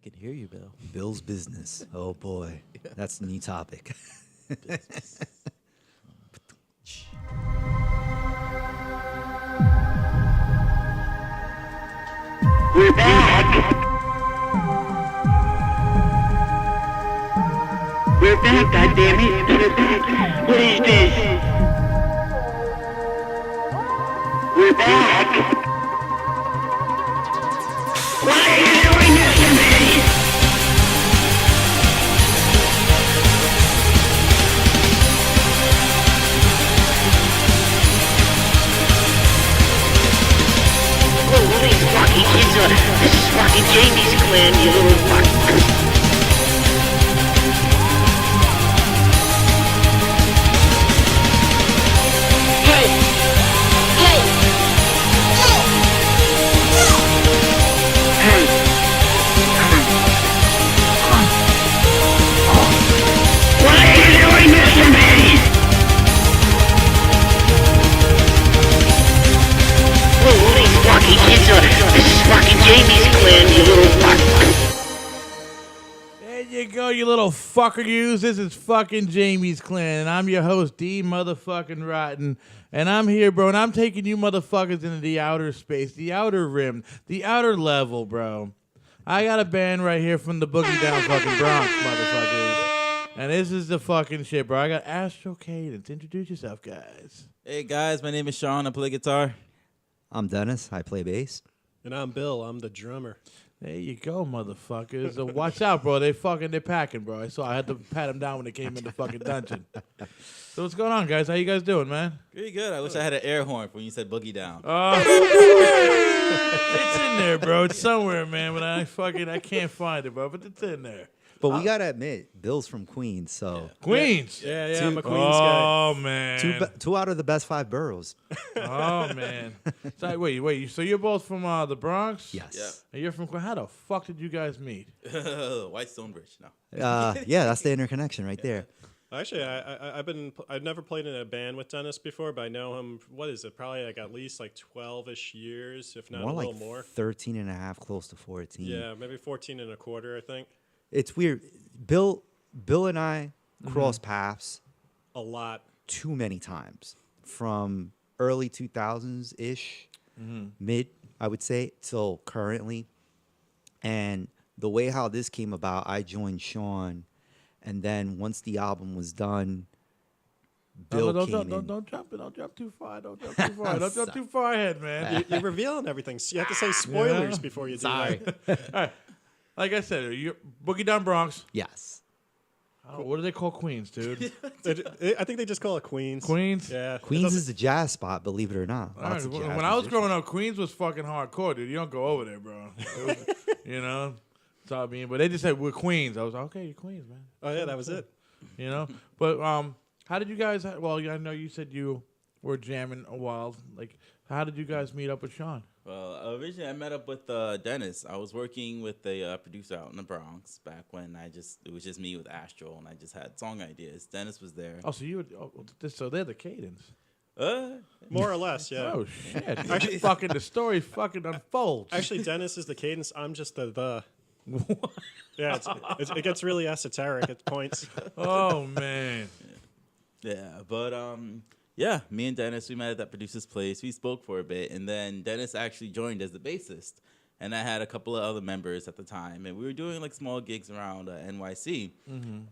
can hear you, Bill. Bill's business. Oh boy, that's a new topic. We're back. We're back, goddammit. We're back. What is this? We're back. Why are you doing this to me? Holy fucking kids, this is fucking Jamie's clan, you little fuck. This is fucking Jamie's clan, you little fuck. There you go, you little fucker yous. This is fucking Jamie's clan, and I'm your host, Dee motherfucking Rotten. And I'm here, bro, and I'm taking you motherfuckers into the outer space, the outer rim, the outer level, bro. I got a band right here from the Boogie Down fucking Bronx, motherfuckers. And this is the fucking shit, bro. I got Astral Cadence. Introduce yourself, guys. Hey, guys. My name is Sean. I play guitar. I'm Dennis. I play bass. And I'm Bill. I'm the drummer. There you go, motherfuckers. So watch out, bro. They're packing, bro. I had to pat them down when they came in the fucking dungeon. So what's going on, guys? How you guys doing, man? Pretty good. I wish I had an air horn when you said Boogie Down. It's in there, bro. It's somewhere, man. But I can't find it, bro. But it's in there. But we gotta admit, Bill's from Queens, so Queens. Yeah, Two- I'm a Queens guy. Oh man. two out of the best 5 boroughs. Oh man. So, wait. So you're both from the Bronx? Yes. Yeah. And you're from Queens. How the fuck did you guys meet? White Stonebridge. No. Yeah, that's the interconnection right there. Actually, I've never played in a band with Dennis before, but I know him. What is it? Probably like at least like 12-ish years, if not More a like little more. 13 and a half, close to 14. Yeah, maybe 14 and a quarter, I think. It's weird. Bill and I crossed paths A lot. too many times from early 2000s ish, mid, I would say, till currently. And the way how this came about, I joined Sean, and then once the album was done, Bill came in. Don't jump it. Don't jump too far. Don't jump too far. Don't jump too far ahead, man. You're revealing everything. So you have to say spoilers before you do that. All right. Like I said, you're Boogie Down Bronx. Yes. Oh, what do they call Queens, dude? I think they just call it Queens. Queens? Yeah. Queens is a jazz spot, believe it or not. All right, Lots of jazz when I was musicians. growing up, Queens was fucking hardcore, dude. You don't go over there, bro. It was, you know? So, I mean, but they just said, we're Queens. I was like, okay, you're Queens, man. Oh, yeah, that was it. You know? But how did you guys, well, I know you said you were jamming a while. Like, how did you guys meet up with Sean? Well, originally I met up with Dennis. I was working with a producer out in the Bronx back when it was just me with Astral, and I just had song ideas. Dennis was there. Oh, so so they're the Cadence. More or less, yeah. Oh, shit. Actually, fucking the story fucking unfolds. Actually, Dennis is the cadence. I'm just the. Yeah, it gets really esoteric at points. Oh, man. Yeah, but yeah, me and Dennis, we met at that producer's place. We spoke for a bit, and then Dennis actually joined as the bassist. And I had a couple of other members at the time, and we were doing like small gigs around NYC.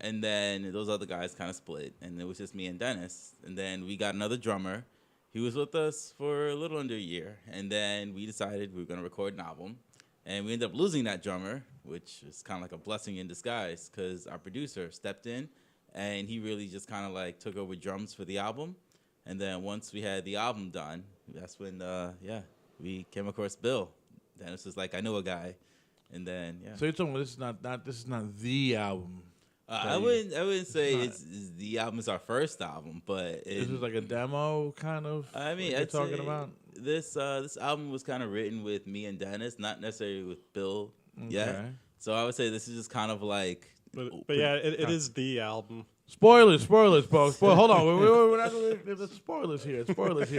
And then those other guys kind of split, and it was just me and Dennis. And then we got another drummer. He was with us for a little under a year, and then we decided we were going to record an album. And we ended up losing that drummer, which is kind of like a blessing in disguise, because our producer stepped in, and he really just kind of like took over drums for the album. And then once we had the album done, that's when, we came across Bill. Dennis was like, I know a guy. And then, yeah. So you're talking about this is not the album. I wouldn't say it's the album is our first album, but This is like a demo kind of. I mean, what I'd you're talking say about. This album was kind of written with me and Dennis, not necessarily with Bill yet. Okay. So I would say this is just kind of like. But yeah, it is the album. Spoilers, folks. Hold on, we're not. There's spoilers here,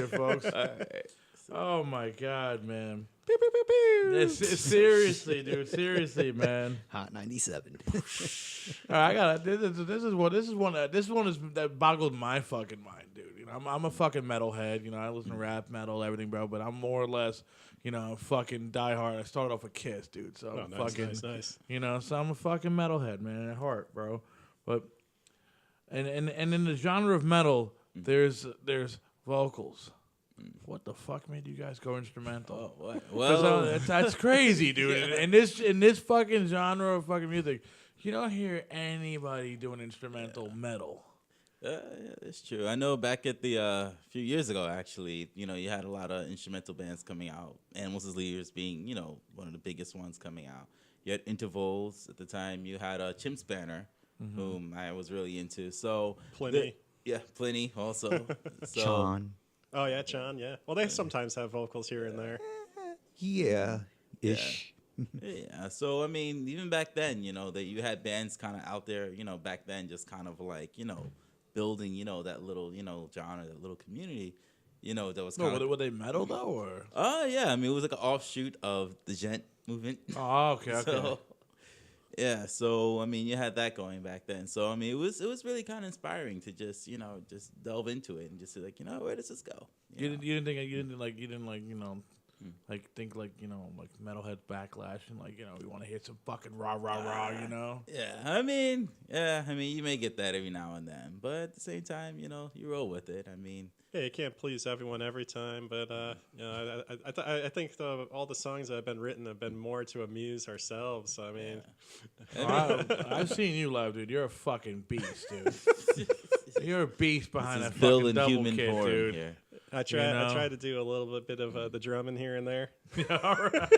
folks. All right. Oh my God, man. Pew, pew, pew, pew. It's seriously, dude. Seriously, man. Hot 97. All right, I got it. This is one that boggles my fucking mind, dude. You know, I'm a fucking metalhead. You know, I listen to rap, metal, everything, bro. But I'm more or less, you know, fucking diehard. I started off with Kiss, dude. So Oh, nice, fucking, nice. you know, so I'm a fucking metalhead, man, at heart, bro. But and in the genre of metal, there's vocals. What the fuck made you guys go instrumental? Oh, what? 'Cause, Well, that's crazy, dude. In this fucking genre of fucking music, you don't hear anybody doing instrumental metal. yeah, it's true. I know back at the few years ago, actually, you know, you had a lot of instrumental bands coming out. Animals as Leaders being, you know, one of the biggest ones coming out. You had Intervals at the time. You had Chim Spanner, whom I was really into. So Pliny. Pliny also. So, Sean. Oh, yeah, John, yeah. Well, they sometimes have vocals here and there. Yeah. Ish. Yeah, so I mean, even back then, you know, that you had bands kind of out there, you know, back then, just kind of like, you know, building, you know, that little, you know, genre, that little community, you know, that was kind of. Were they metal though, or? Oh yeah, I mean, it was like an offshoot of the gent movement. Oh, okay. So, yeah, so I mean, you had that going back then. So I mean, it was really kind of inspiring to just, you know, just delve into it and just say like, you know, where does this go? You know? didn't think you know, like think like, you know, like metalhead backlash and like, you know, we want to hear some fucking rah, you know. Yeah, I mean, you may get that every now and then, but at the same time, you know, you roll with it. I mean, Yeah, you can't please everyone every time, but you know, I think all the songs that have been written have been more to amuse ourselves. I mean, I've seen you live, dude. You're a fucking beast, dude. You're a beast behind that this is fucking building double human kit, form dude. here. I try You know? I try to do a little bit of the drumming here and there. All right.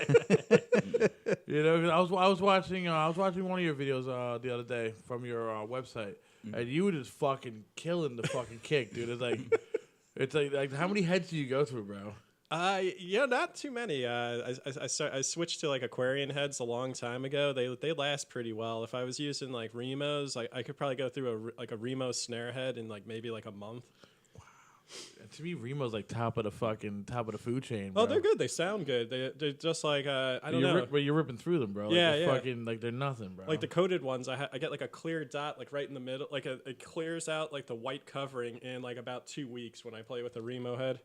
You know, 'cause I was watching one of your videos the other day from your website, and you were just fucking killing the fucking kick, dude. It's like how many heads do you go through, bro? Yeah, not too many. I switched to like Aquarian heads a long time ago. They last pretty well. If I was using like Remos, I could probably go through a Remo snare head in like maybe like a month. To me, Remo's like top of the food chain, bro. Oh, they're good. They sound good. They're just like I don't know. But you're ripping through them, bro. Like Yeah, they're yeah. fucking like they're nothing, bro. Like the coated ones, I get like a clear dot like right in the middle. Like it clears out like the white covering in like about 2 weeks when I play with a Remo head.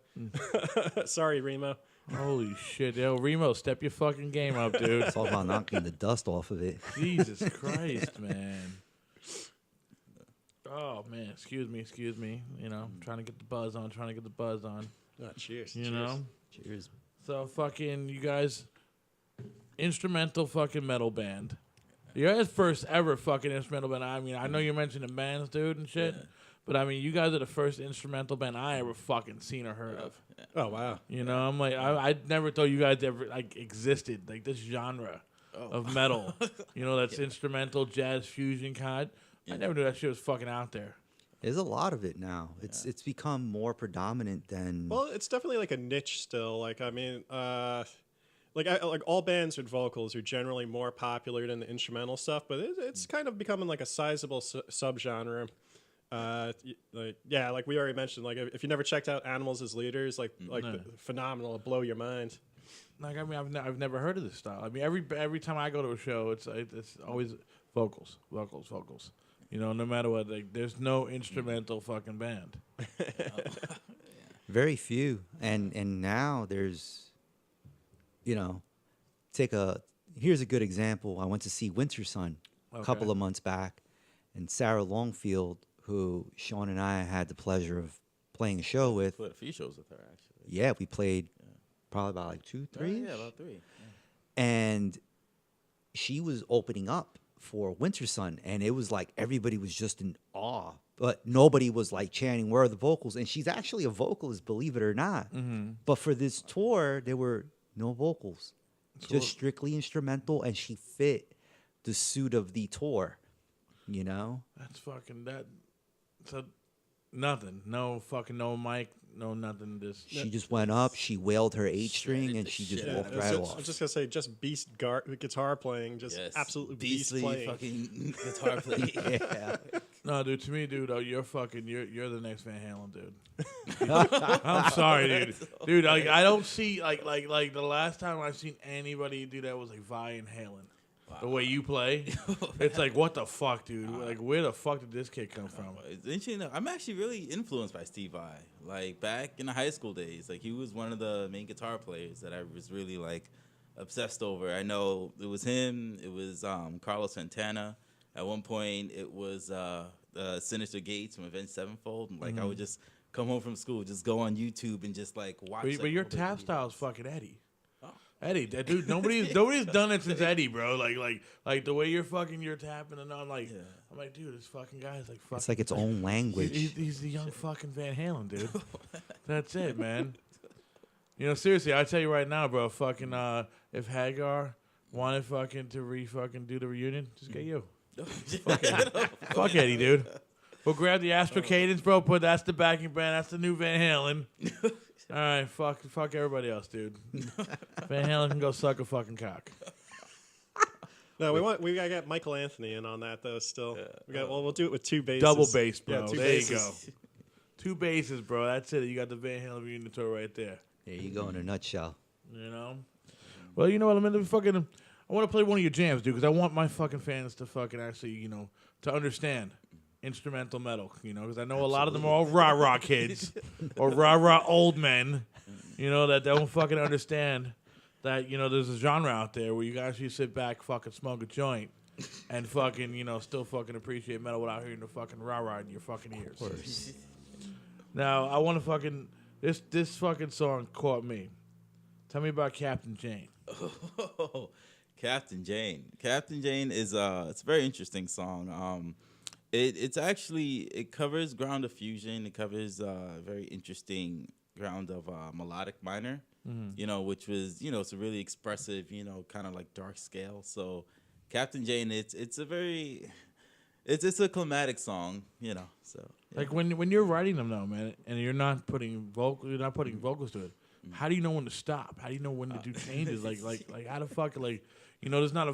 Sorry, Remo. Holy shit, yo, Remo, step your fucking game up, dude. It's all about knocking the dust off of it. Jesus Christ, man. Oh man, excuse me. You know, trying to get the buzz on. Oh, cheers. You cheers. know. Cheers. So fucking you guys, instrumental fucking metal band. You guys' first ever fucking instrumental band. I mean, I know you're mentioning bands, dude, and shit. But I mean, you guys are the first instrumental band I ever fucking seen or heard of. Oh wow. You know, I'm like, I never thought you guys ever like existed, like this genre of metal. You know, that's instrumental, jazz, fusion kind. I never knew that shit was fucking out there. There's a lot of it now. It's become more predominant than. Well, it's definitely like a niche still. Like I mean, like all bands with vocals are generally more popular than the instrumental stuff, but it's kind of becoming like a sizable subgenre. Like we already mentioned, like if you never checked out Animals as Leaders, phenomenal, it'll blow your mind. Like I mean, I've never heard of this style. I mean, every time I go to a show, it's always vocals. You know, no matter what, like there's no instrumental fucking band. Very few, and now there's, you know, here's a good example. I went to see Winter Sun a couple of months back, and Sarah Longfield, who Sean and I had the pleasure of playing a show with. Played a few shows with her actually. Yeah, we played probably about like 2, 3. Yeah, about 3. Yeah. And she was opening up for Winter Sun, and it was like everybody was just in awe, but nobody was like chanting, "Where are the vocals?" And she's actually a vocalist, believe it or not. But for this tour, there were no vocals, just strictly instrumental, and she fit the suit of the tour. You know, That's fucking that. So nothing. No fucking no mic. No nothing. she just went up, she wailed her 8-string, and she just shit. walked I right was off. just gonna say, just guitar playing, just Yes. absolutely Beastly beast playing. fucking guitar playing. Yeah. No, dude. To me, dude, you're the next Van Halen, dude. I'm sorry, dude. Dude, like I don't see like the last time I've seen anybody do that was like Van Halen. Wow. The way you play, it's like what the fuck, dude? Like where the fuck did this kid come from? It's interesting. I'm actually really influenced by Steve Vai. Like back in the high school days, like he was one of the main guitar players that I was really like obsessed over. I know it was him. It was Carlos Santana. At one point, it was Sinister Gates from Avenged Sevenfold. And, like I would just come home from school, just go on YouTube and just like watch. But your tap style is fucking Eddie. Eddie, that dude, nobody's done it since Eddie, bro. Like the way you're tapping and I'm like, dude, this fucking guy's like fucking. It's like its own language. He's the young fucking Van Halen, dude. That's it, man. You know, seriously, I tell you right now, bro. Fucking, if Hagar wanted fucking to do the reunion, just get you. Fuck Eddie, dude. We'll grab the Astral Cadence, bro. That's the backing band. That's the new Van Halen. All right, fuck everybody else, dude. Van Halen can go suck a fucking cock. No, we gotta get Michael Anthony in on that though. Still, we'll do it with 2 basses. Double bass, bro. Yeah, 2 there basses. you go. 2 basses, bro. That's it. You got the Van Halen reunion tour right there. There you go in a nutshell. You know. Well, you know what? I want to play one of your jams, dude, because I want my fucking fans to fucking actually, to understand instrumental metal, because I know a lot of them are all rah-rah kids or rah-rah old men, that don't fucking understand that, there's a genre out there where you can actually sit back, fucking smoke a joint and fucking, still fucking appreciate metal without hearing the fucking rah-rah in your fucking ears. Now, I want to fucking, this fucking song caught me. Tell me about Captain Jane. Oh, Captain Jane. Captain Jane is it's a very interesting song. It covers ground of fusion. It covers very interesting ground of melodic minor, which was it's a really expressive, kind of like dark scale. So Captain Jane, it's a climatic song, So yeah. Like when you're writing them though, man, and you're not putting vocals to it. How do you know when to stop? How do you know when to do changes? Like how the fuck there's not a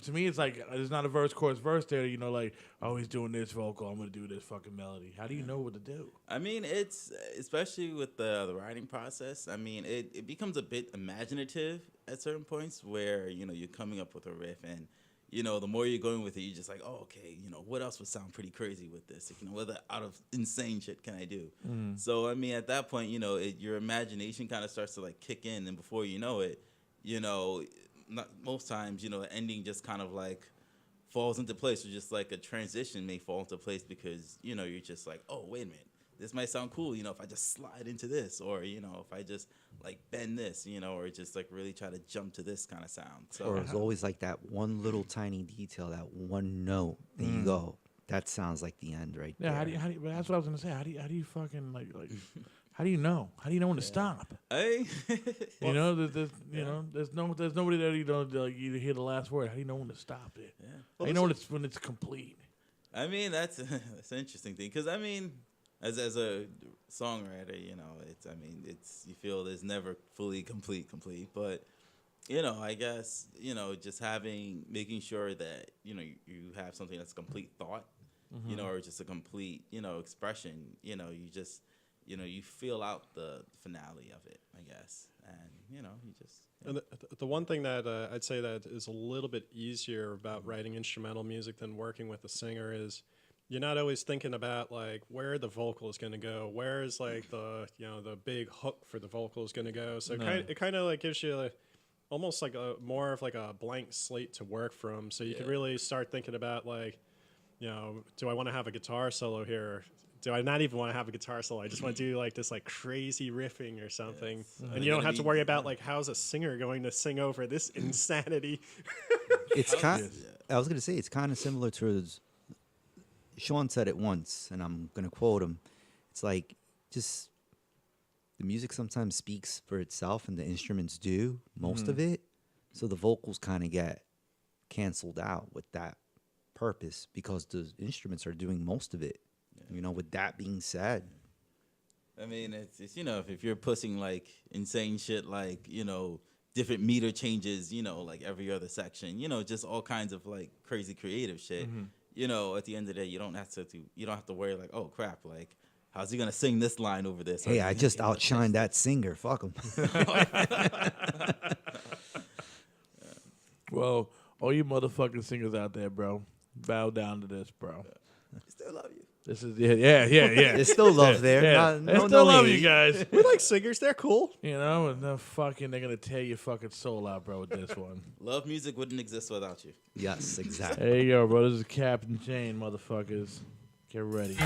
to me it's like there's not a verse chorus verse there. Like he's doing this vocal, I'm gonna do this fucking melody. How do you know what to do? I mean, it's especially with the writing process. I mean, it becomes a bit imaginative at certain points where you're coming up with a riff and. The more you're going with it, you're just like, oh, okay, what else would sound pretty crazy with this? What out of insane shit can I do? So, I mean, at that point, your imagination kind of starts to, like, kick in. And before you know it, most times, the ending just kind of, like, falls into place. Or just, like, a transition may fall into place because, you're just like, oh, wait a minute. This might sound cool, if I just slide into this. Or, if I just... like bend this, or just like really try to jump to this kind of sound. So or it's always like that one little tiny detail, that one note, and you go, that sounds like the end right there. Yeah, how do you, but that's what I was gonna say. How do you fucking like how do you know? How do you know when to stop? Hey, there's nobody there. You hear the last word. How do you know when to stop it? Yeah. How do you know when it's complete? I mean, that's an interesting thing because I mean. As a songwriter, it's you feel there's never fully complete, but I guess just making sure that you have something that's a complete thought, or just a complete expression. You just you feel out the finale of it, I guess, and you just. Yeah. And the one thing that I'd say that is a little bit easier about writing instrumental music than working with a singer is. You're not always thinking about like where the vocal is going to go, where is like the big hook for the vocal is going to go. So it kind of like gives you almost like more of like a blank slate to work from. So you can really start thinking about like, do I want to have a guitar solo here? Or do I not even want to have a guitar solo? I just want to do like this like crazy riffing or something, and you don't have to worry about like how's a singer going to sing over this insanity. It's kind. I was going to say it's kind of similar to. Sean said it once, and I'm going to quote him. It's like just the music sometimes speaks for itself, and the instruments do most of it. So the vocals kind of get canceled out with that purpose because the instruments are doing most of it. Yeah. With that being said. I mean, it's if you're pushing like insane shit like, different meter changes, like every other section, just all kinds of like crazy creative shit. at the end of the day, you don't have to worry like, oh crap, like how's he gonna sing this line over this? Hey, I just outshined that singer. Fuck him. Well, all you motherfucking singers out there, bro, bow down to this, bro. I still love you. This is yeah. There's still love there. Yeah. No, I still love hate. you guys. We like singers. They're cool. And no fucking, they're gonna tear your fucking soul out, bro, with this one. Love music wouldn't exist without you. Yes, exactly. There you go, bro. This is Captain Jane, motherfuckers. Get ready.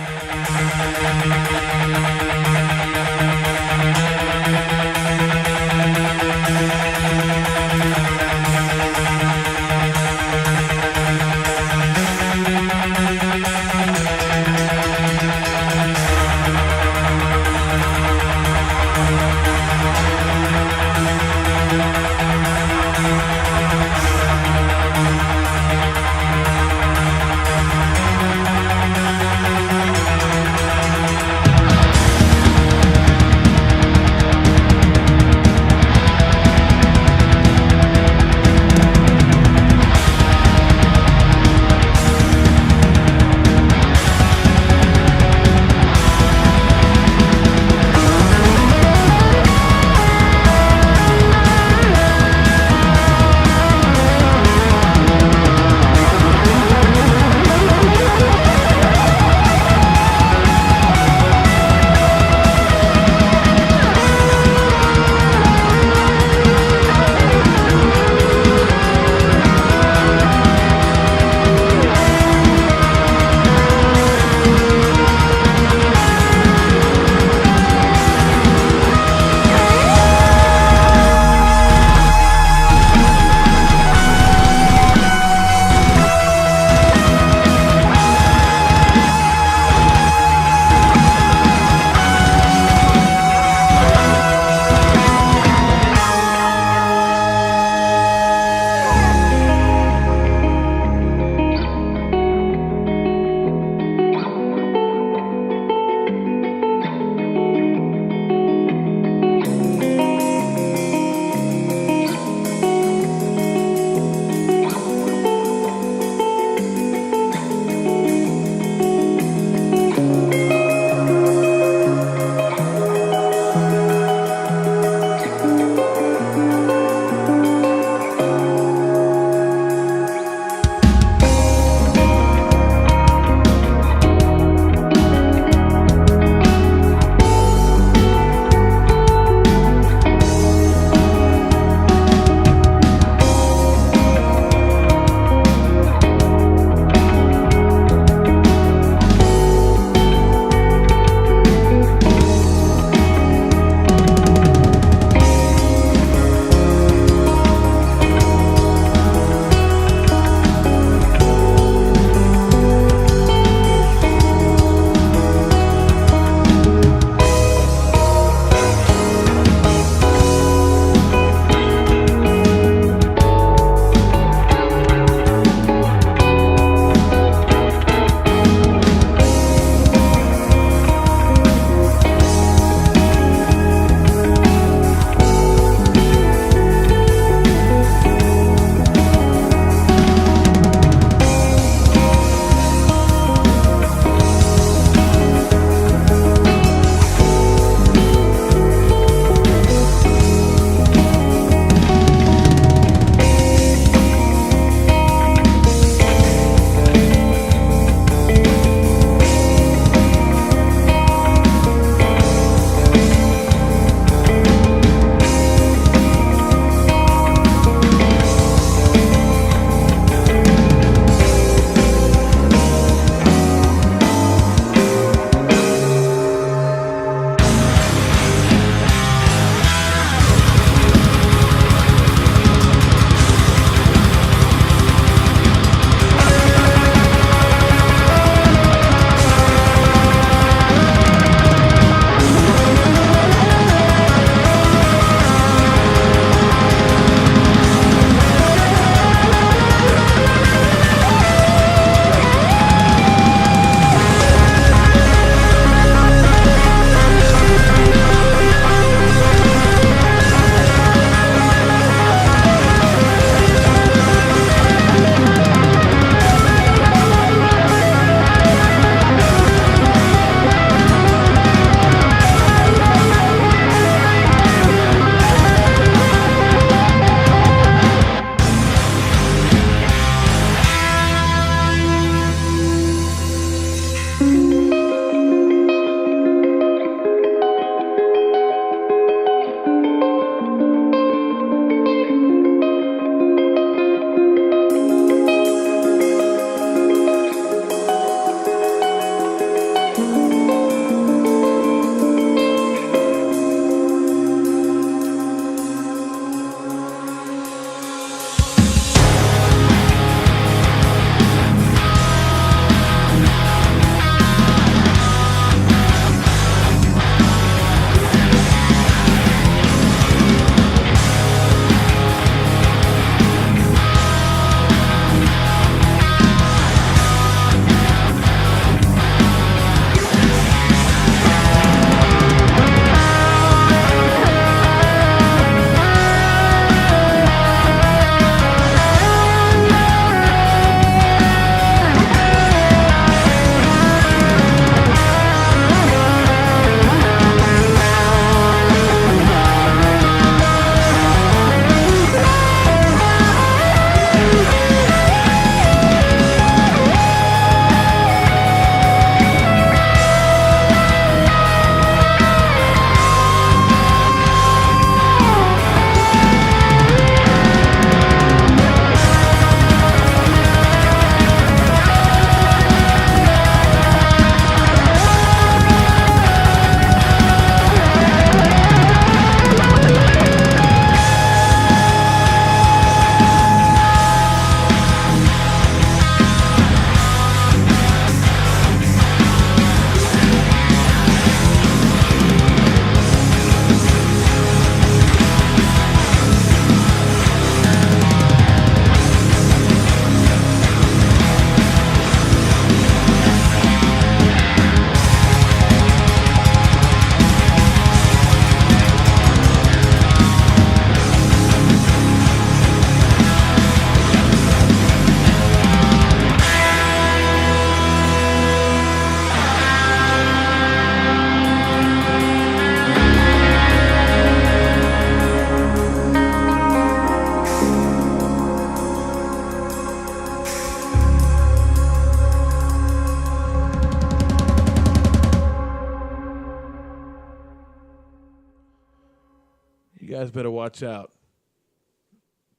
guys better watch out.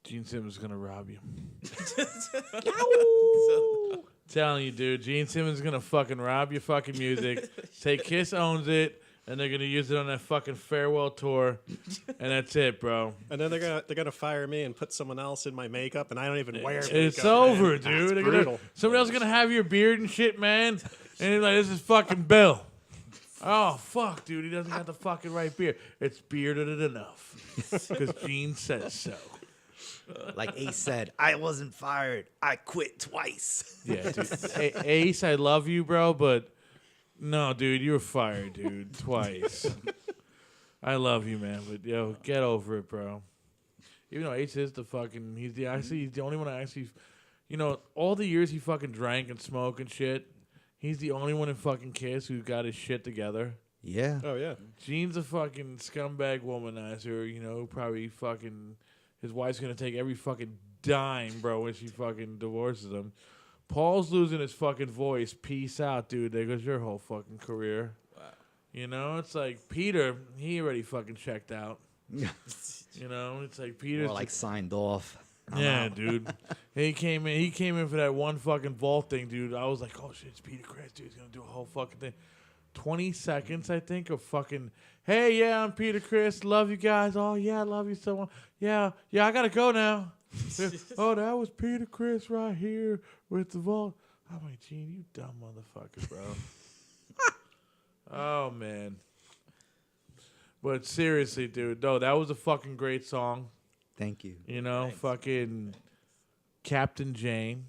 Gene Simmons is gonna rob you. Telling you, dude. Gene Simmons is gonna fucking rob your fucking music. Say Kiss owns it, and they're gonna use it on that fucking farewell tour, and that's it, bro. And then they're gonna fire me and put someone else in my makeup, and I don't even wear makeup. It's over, man. dude. That's They're brutal. somebody else is gonna have your beard and shit, man. And you're like, this is fucking Bill. Oh fuck, dude. He doesn't have the fucking right beard. It's bearded enough because Gene says so. Like Ace said, I wasn't fired. I quit twice. Yeah, dude. Ace, I love you, bro, but no, dude, you were fired, dude, twice. I love you, man, but yo, get over it, bro. Even though Ace is the fucking, he's the only one that actually, all the years he fucking drank and smoked and shit, he's the only one in fucking Kiss who got his shit together. Yeah. Oh yeah. Gene's a fucking scumbag womanizer, who probably fucking. His wife's going to take every fucking dime, bro, when she fucking divorces him. Paul's losing his fucking voice. Peace out, dude. There goes your whole fucking career. Wow. It's like Peter, he already fucking checked out. It's like Peter's... Or like signed off. Yeah, dude. He came in for that one fucking vault thing, dude. I was like, oh, shit, it's Peter Chris, dude. He's going to do a whole fucking thing. 20 seconds, I think, of fucking... Hey, yeah, I'm Peter Chris. Love you guys. Oh, yeah, I love you so much. Yeah, I got to go now. Oh, that was Peter Chris right here with the vault. I'm like, Gene, you dumb motherfucker, bro. Oh, man. But seriously, dude, no, that was a fucking great song. Thank you. Thanks. Fucking Captain Jane.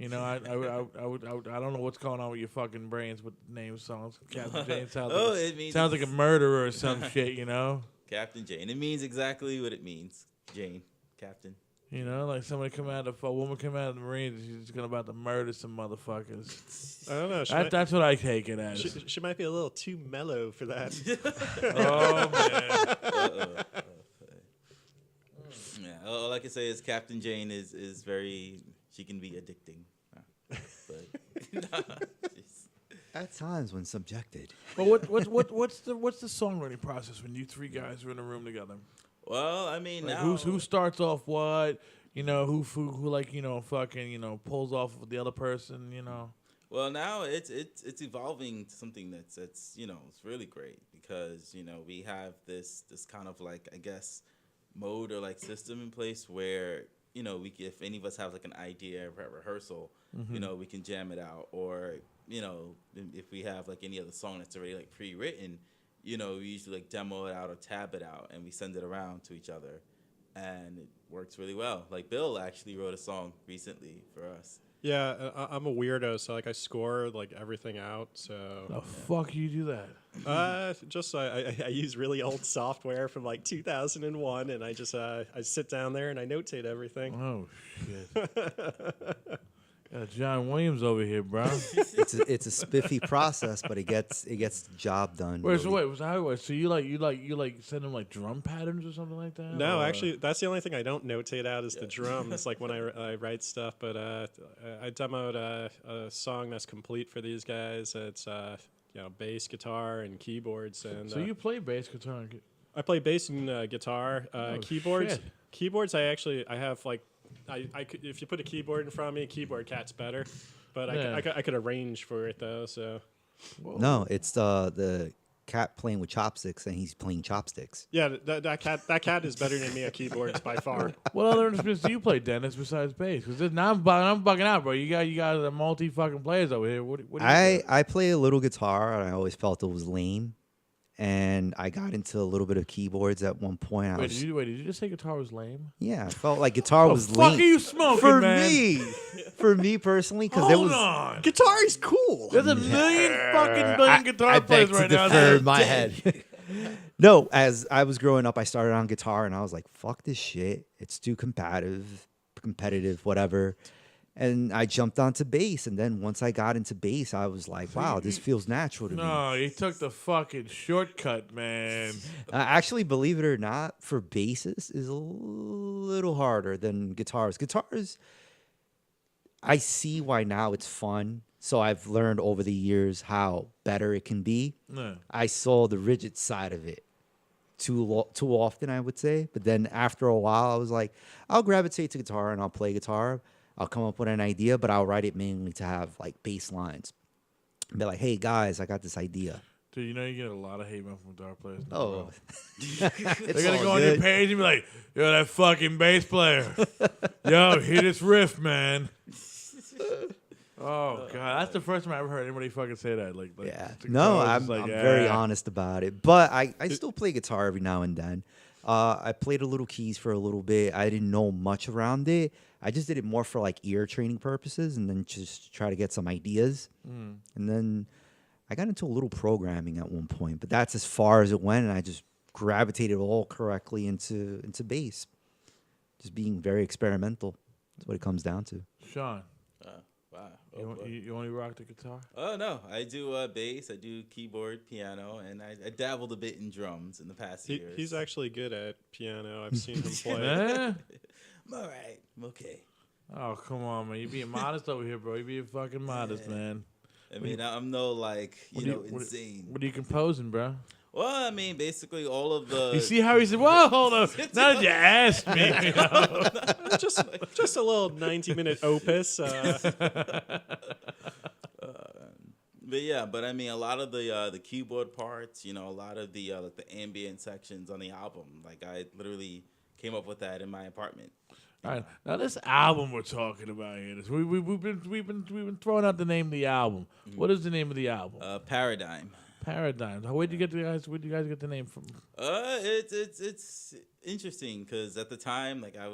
I don't know what's going on with your fucking brains with name songs. Captain Jane sounds like a murderer or some shit, Captain Jane. It means exactly what it means. Jane, Captain. Like a woman come out of the Marines, she's just about to murder some motherfuckers. I don't know. That's what I take it as. She might be a little too mellow for that. Oh man. Yeah, all I can say is Captain Jane is very. She can be addicting. But At times when subjected. But what's the songwriting process when you three guys are in a room together? Well, I mean, Like now who starts off what? Who like fucking pulls off with the other person? Well, now it's evolving to something that's it's really great because we have this kind of like I guess mode or like system in place where if any of us have like an idea at rehearsal, we can jam it out. Or, if we have like any other song that's already like pre-written, we usually like demo it out or tab it out and we send it around to each other. And it works really well. Like Bill actually wrote a song recently for us. Yeah, I'm a weirdo, so like I score like everything out. So the fuck you do that? Just I use really old software from like 2001, and I just I sit down there and I notate everything. Oh shit! John Williams over here, bro. It's a spiffy process, but it gets the job done. Wait, so you like send them like drum patterns or something like that? No, or? Actually, that's the only thing I don't notate out is the drums. Like when I write stuff, but I demoed a song that's complete for these guys. It's bass, guitar, and keyboards. And so you play bass guitar? I play bass and guitar. Keyboards. Shit. Keyboards. I have like. I could, if you put a keyboard in front of me, keyboard cat's better, but I could arrange for it though. So no, it's the cat playing with chopsticks and he's playing chopsticks. Yeah, that cat is better than me at keyboards by far. What other instruments do you play, Dennis, besides bass? Because now I'm bugging out, bro. You got the multi fucking players over here. What do you do? I play a little guitar and I always felt it was lame. And I got into a little bit of keyboards at one point. Did you just say guitar was lame? Yeah, I felt like guitar was lame. What the fuck are you smoking, man? For me personally, because Hold on. Guitar is cool. There's a billion guitar players right now. In my head. No, as I was growing up, I started on guitar and I was like, fuck this shit. It's too competitive, whatever. And I jumped onto bass, and then once I got into bass, I was like, wow, this feels natural to me. No, you took the fucking shortcut, man. Actually, believe it or not, for basses is a little harder than guitars. Guitars, I see why now it's fun. So I've learned over the years how better it can be. No. I saw the rigid side of it too often, I would say. But then after a while, I was like, I'll gravitate to guitar and I'll play guitar. I'll come up with an idea, but I'll write it mainly to have like bass lines. And be like, hey guys, I got this idea. Dude, you know you get a lot of hate mail from guitar players. Oh, They're gonna go on your page and be like, "Yo, that fucking bass player, yo, hit this riff, man." Oh god, that's the first time I ever heard anybody fucking say that. Like yeah. the No, guitar I'm is like, very honest about it. But I still play guitar every now and then. I played a little keys for a little bit. I didn't know much around it. I just did it more for like ear training purposes and then just try to get some ideas. And then I got into a little programming at one point, but that's as far as it went, and I just gravitated all correctly into bass. Just being very experimental. That's what it comes down to. Sean, Wow. you only rock the guitar? Oh no, I do bass, I do keyboard, piano, and I dabbled a bit in drums in the past years. He's actually good at piano. I've seen him play. Eh? I'm all right. I'm okay. Oh come on, man! You being modest over here, bro. You being fucking modest, man. I mean, I'm no like What insane. What are you composing, bro? Well, I mean, basically all of the. You see how he said, "Well, hold on." Now that you asked me, you know? just a little 90-minute opus. But yeah, but I mean, a lot of the keyboard parts, a lot of the like the ambient sections on the album, like I literally came up with that in my apartment. All right, now this album we're talking about here, we've been throwing out the name of the album. What is the name of the album? Paradigm. Paradigm. Where'd you guys get the name from? It's interesting because at the time, like I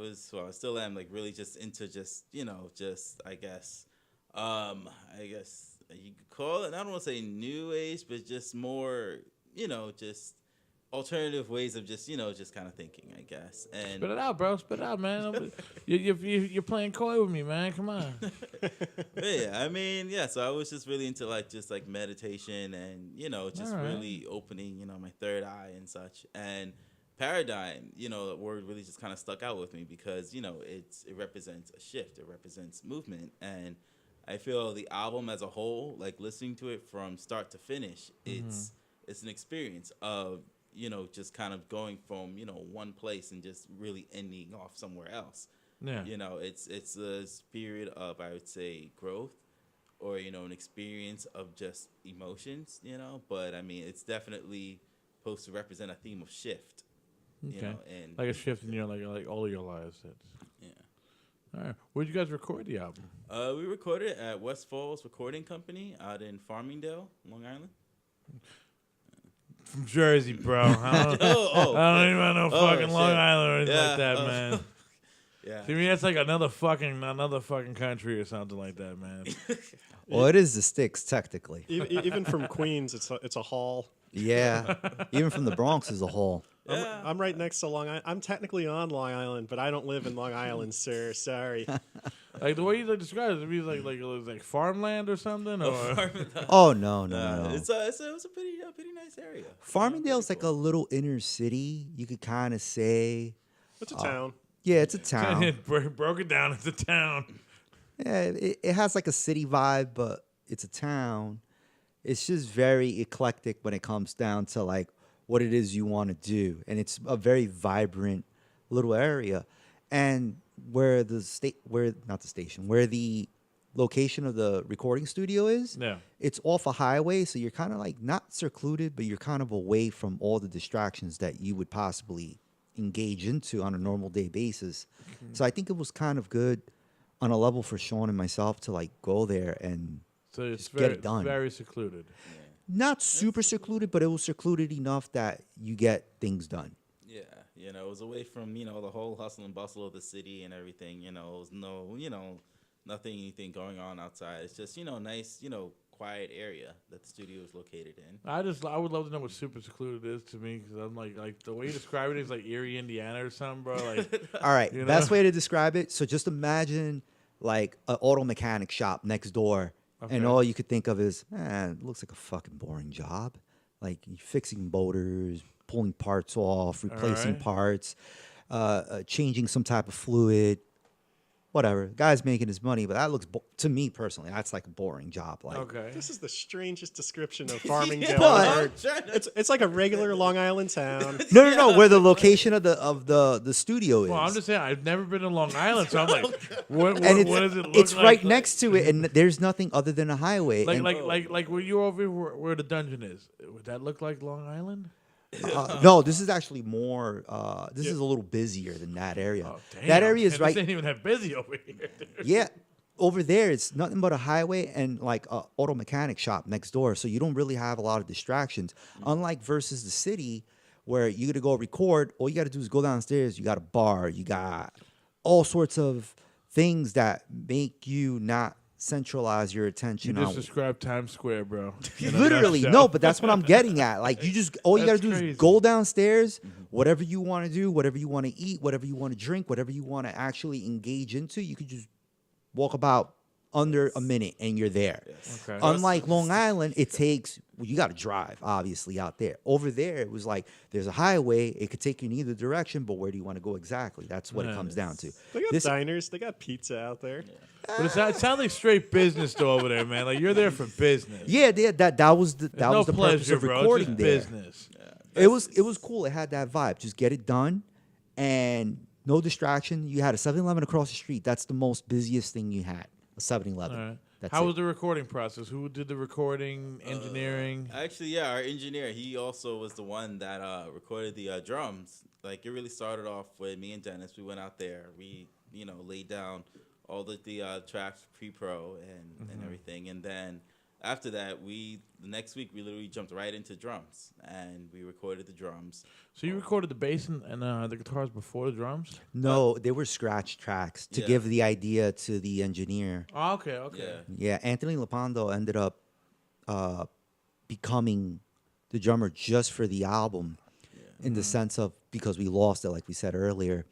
still am like really just into I guess you could call it. I don't want to say new age, but just more, just alternative ways of just kind of thinking, I guess. And Spit it out, bro. Spit it out, man. You're playing coy with me, man. Come on. yeah, I mean, yeah. So I was just really into just meditation and just All right. really opening my third eye and such. And paradigm, the word really just kind of stuck out with me because it represents a shift, it represents movement, and I feel the album as a whole, like listening to it from start to finish, it's an experience of just kind of going from one place and just really ending off somewhere else. Yeah. It's a period of, I would say, growth or an experience of just emotions. But I mean, it's definitely supposed to represent a theme of shift. Okay. And Like a shift in your like all of your lives. yeah. All right. Where'd you guys record the album? We recorded it at West Falls Recording Company out in Farmingdale, Long Island. From Jersey, bro. I don't even know fucking Long shit. Island or anything Yeah, like that, man. Yeah. To me, that's like another fucking country or something like that, man. Well, it is the sticks, technically. Even from Queens, it's a hall. Yeah. Even from the Bronx is a hole. I'm right next to Long Island. I'm technically on Long Island, but I don't live in Long Island, sir. Sorry. Like the way you describe it, it means like farmland or something, or Oh, no. It was a pretty nice area. Farmingdale's like a little inner city, you could kind of say. It's a town. Yeah, it's a town. broke it down. It's a town. Yeah, it has like a city vibe, but it's a town. It's just very eclectic when it comes down to like what it is you want to do, and it's a very vibrant little area. And where the location of the recording studio is, Yeah. it's off a highway, so you're kind of like not secluded, but you're kind of away from all the distractions that you would possibly engage into on a normal day basis. So I think it was kind of good on a level for Sean and myself to like go there and So it's just get it done. very secluded. Not super secluded, but it was secluded enough that you get things done. Yeah, it was away from the whole hustle and bustle of the city and everything. It was anything going on outside. It's just nice quiet area that the studio is located in. I would love to know what super secluded is to me because I'm like the way you describe it is like Erie, Indiana or something, bro. Like, All right, You know? best way to describe it. So just imagine like an auto mechanic shop next door, Okay. and all you could think of is, it looks like a fucking boring job. Like you're fixing motors, pulling parts off, replacing right. parts, changing some type of fluid. whatever. Guy's making his money, but that looks to me personally, that's like a boring job. Like, Okay. This is the strangest description of Farmingdale Yeah, I've but- heard. It's like a regular Long Island town. no, where the location of the studio is. Well, I'm just saying I've never been to Long Island, so I'm like, what and does it look it's like? right next to it, and there's nothing other than a highway. Like and, like where you're over here where the dungeon is. Would that look like Long Island? no, this is actually more. This is a little busier than that area. Oh, damn. That area is This right. ain't even that busy over here. Dude. Yeah, over there it's nothing but a highway and like a auto mechanic shop next door. So you don't really have a lot of distractions. Unlike versus the city, where you got to go record, all you got to do is go downstairs. You got a bar. You got all sorts of things that make you not centralize your attention You just on. described Times Square, bro. In a Literally, nutshell. no, but that's what I'm getting at. Like, you just, all you got to That's do crazy. is go downstairs, whatever you want to do, whatever you want to eat, whatever you want to drink, whatever you want to actually engage into, you could just walk about under a minute and you're there. Okay. Unlike Long Island, it takes, well, you got to drive, obviously, out there. Over there, it was like, there's a highway. It could take you in either direction, but where do you want to go exactly? That's what it comes down to. They got This- diners. They got pizza out there. But it sounds like straight business though over there, man. Like you're there for business. Yeah, that was the, that no was the purpose pleasure, of bro. recording It's there. just business. It was cool. It had that vibe. Just get it done, and no distraction. You had a 7-Eleven across the street. That's the most busiest thing you had. A 7-Eleven. All right. That's How it. was the recording process? Who did the recording, engineering? Actually, yeah, our engineer, he also was the one that recorded the drums. Like, it really started off with me and Dennis. We went out there. We, laid down all the tracks pre-pro and everything. And then after that, the next week, we literally jumped right into drums. And we recorded the drums. So you recorded the bass and the guitars before the drums? No, they were scratch tracks to Yeah. give the idea to the engineer. Oh, okay. Yeah. Yeah, Anthony Lapando ended up becoming the drummer just for the album, in the sense of, because we lost it, like we said earlier.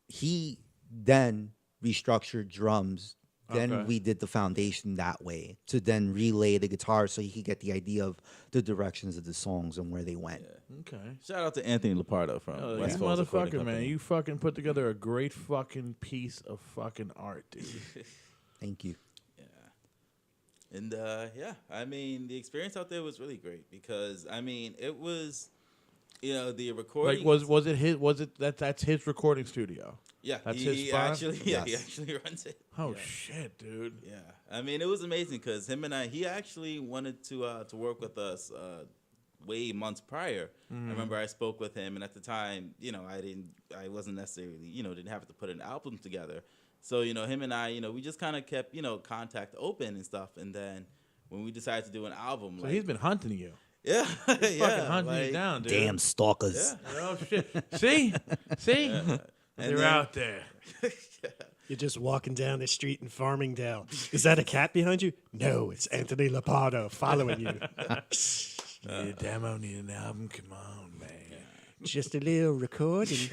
He then restructured drums. Then Okay. we did the foundation that way to then relay the guitar so he could get the idea of the directions of the songs and where they went. Okay. Shout out to Anthony Lapardo from Oh, West you Coast Recording motherfucker, man. Company. You fucking put together a great fucking piece of fucking art, dude. Thank you. And I mean, the experience out there was really great because it was, the recording. Like, was it that's his recording studio? Yeah, that's he his spot? actually, he actually runs it. Oh Yeah. shit, dude. Yeah, I mean, it was amazing because him and he actually wanted to work with us way months prior. I remember I spoke with him, and at the time, I wasn't necessarily, didn't have to put an album together. So, him and I, we just kind of kept, contact open and stuff. And then when we decided to do an album, So he's been hunting you. yeah, Fucking hunting you down, dude. Damn stalkers. Yeah. Oh shit. See? And They're then- out there. You're just walking down the street in Farmingdale. Is that a cat behind you? No, it's Anthony Lapardo following you. Need a demo, need an album. Come on, man. Just a little recording.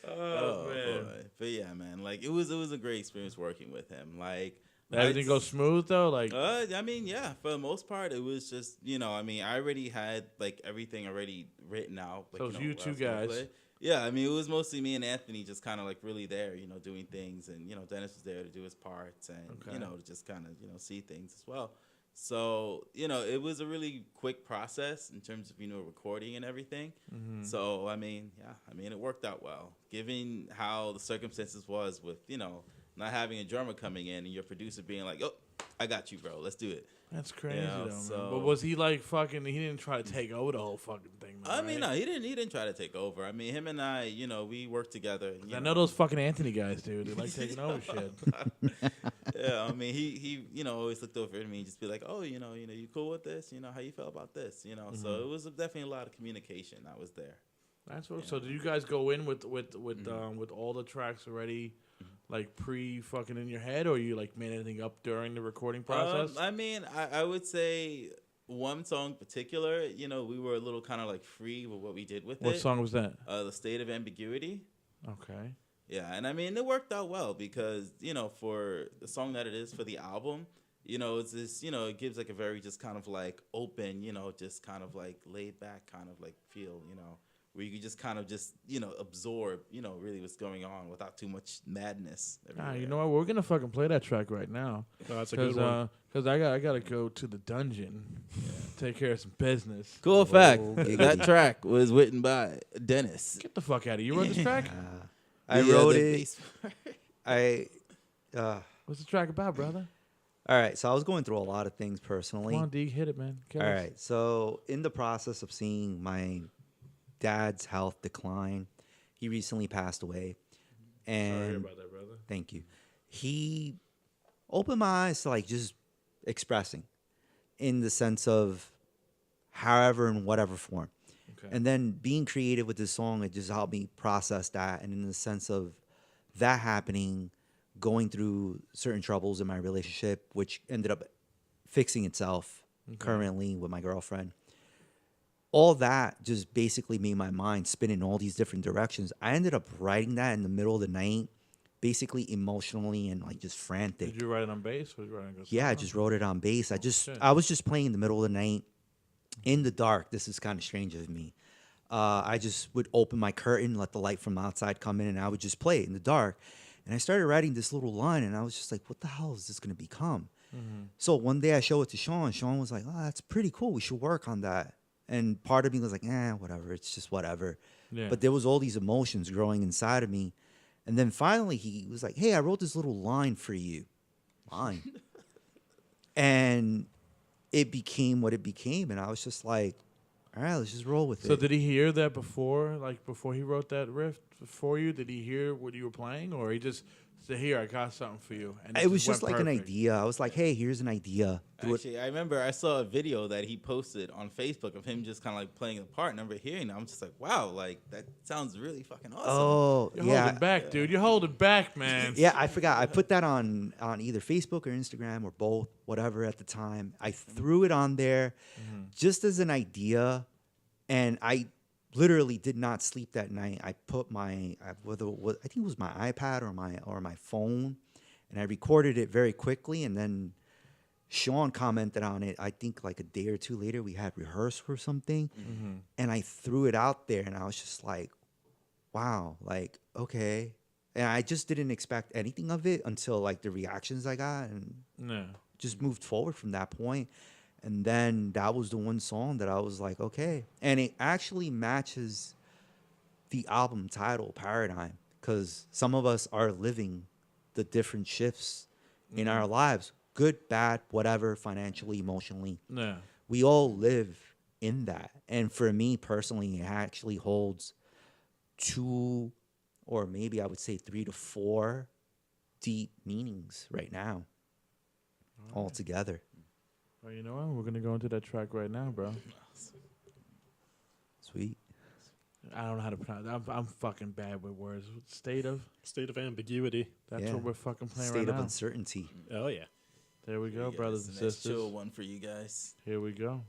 Oh, boy. But yeah, man, like it was a great experience working with him. Like Everything goes smooth though. Like, I mean, yeah, for the most part, it was just, I already had like everything already written out. Like, So it's you what I two was gonna guys. play. Yeah, I mean, it was mostly me and Anthony just kind of like really there, doing things, and Dennis was there to do his parts, and Okay. to just kind of see things as well. So it was a really quick process in terms of recording and everything. Mm-hmm. So I mean, it worked out well, given how the circumstances was with not having a drummer coming in and your producer being like, "Oh, I got you, bro. Let's do it." that's crazy Yeah, though, man. so- But was he like fucking? He didn't try to take over the whole fucking thing. Man, I mean, right? no, he didn't try to take over. I mean, him and I, we worked together. And, I know those fucking Anthony guys, dude. They like taking over shit. Yeah, I mean, he always looked over at me and just be like, "Oh, you cool with this? How you feel about this? So it was definitely a lot of communication that was there. That's what. So did you guys go in with all the tracks already, like pre fucking in your head, or you like made anything up during the recording process? I mean, I would say one song in particular, we were a little kind of like free with what we did with What it. song was that? The State of Ambiguity. Okay. Yeah, and I mean, it worked out well because, for the song that it is for the album, it's this, it gives like a very just kind of like open, just kind of like laid back kind of like feel, where you could just kind of just, absorb, really what's going on without too much madness. You know what? We're gonna fucking play that track right now. Oh, that's a good one. Because I gotta go to the dungeon, take care of some business. Cool fact, giggity. that track was written by Dennis. Get the fuck out of here. You wrote this track? I Yeah, wrote the it. bass part. What's the track about, brother? All right, so I was going through a lot of things Come personally. on, D, hit it, man. Kill All us. right, so in the process of seeing my dad's health decline, he recently passed away, and Sorry about that, brother. thank you. He opened my eyes to like just expressing, in the sense of, however in whatever form, Okay. and then being creative with this song. It just helped me process that, and in the sense of that happening, going through certain troubles in my relationship, which ended up fixing itself currently with my girlfriend. All that just basically made my mind spin in all these different directions. I ended up writing that in the middle of the night, basically emotionally and like just frantic. Did you write it on bass? Or did you write it on guitar? Yeah, I just wrote it on bass. shit. I was just playing in the middle of the night in the dark. This is kind of strange of me. I just would open my curtain, let the light from outside come in, and I would just play it in the dark. And I started writing this little line, and I was just like, what the hell is this going to become? So one day I showed it to Sean. Sean was like, oh, that's pretty cool. We should work on that. And part of me was like, whatever. It's just whatever. Yeah. But there was all these emotions growing inside of me. And then finally he was like, hey, I wrote this little line for you. Line. And it became what it became. And I was just like, all right, let's just roll with So it. did he hear that before? Like before he wrote that riff for you? Did he hear what you were playing, or he just said, "Here, I got something for you"? And It was just went like an perfect? idea. I was like, hey, here's an idea. Do it. Actually, I remember I saw a video that he posted on Facebook of him just kind of like playing a part. And I remember hearing that. I'm just like, wow, like that sounds really fucking awesome. Oh, You're yeah. holding back, dude. You're holding back, man. Yeah, I forgot. I put that on either Facebook or Instagram or both, whatever at the time. I threw it on there just as an idea, and I literally did not sleep that night. I put I think it was my iPad or my phone, and I recorded it very quickly, and then Sean commented on it. I think like a day or two later, we had rehearsed for something, and I threw it out there, and I was just like, wow, like, okay. And I just didn't expect anything of it until like the reactions I got, and No. just moved forward from that point. And then that was the one song that I was like, okay. And it actually matches the album title, Paradigm, because some of us are living the different shifts in our lives, good, bad, whatever, financially, emotionally. No. We all live in that. And for me personally, it actually holds 2, or maybe I would say 3 to 4 deep meanings right now, all together. Well, you know what? We're gonna go into that track right now, bro. Sweet. I don't know how to pronounce it. I'm fucking bad with words. State of? State of ambiguity. That's Yeah. what we're fucking playing State right of now. uncertainty. Oh yeah. There we go, Yes, brothers a and nice sisters. chill one for you guys. Here we go.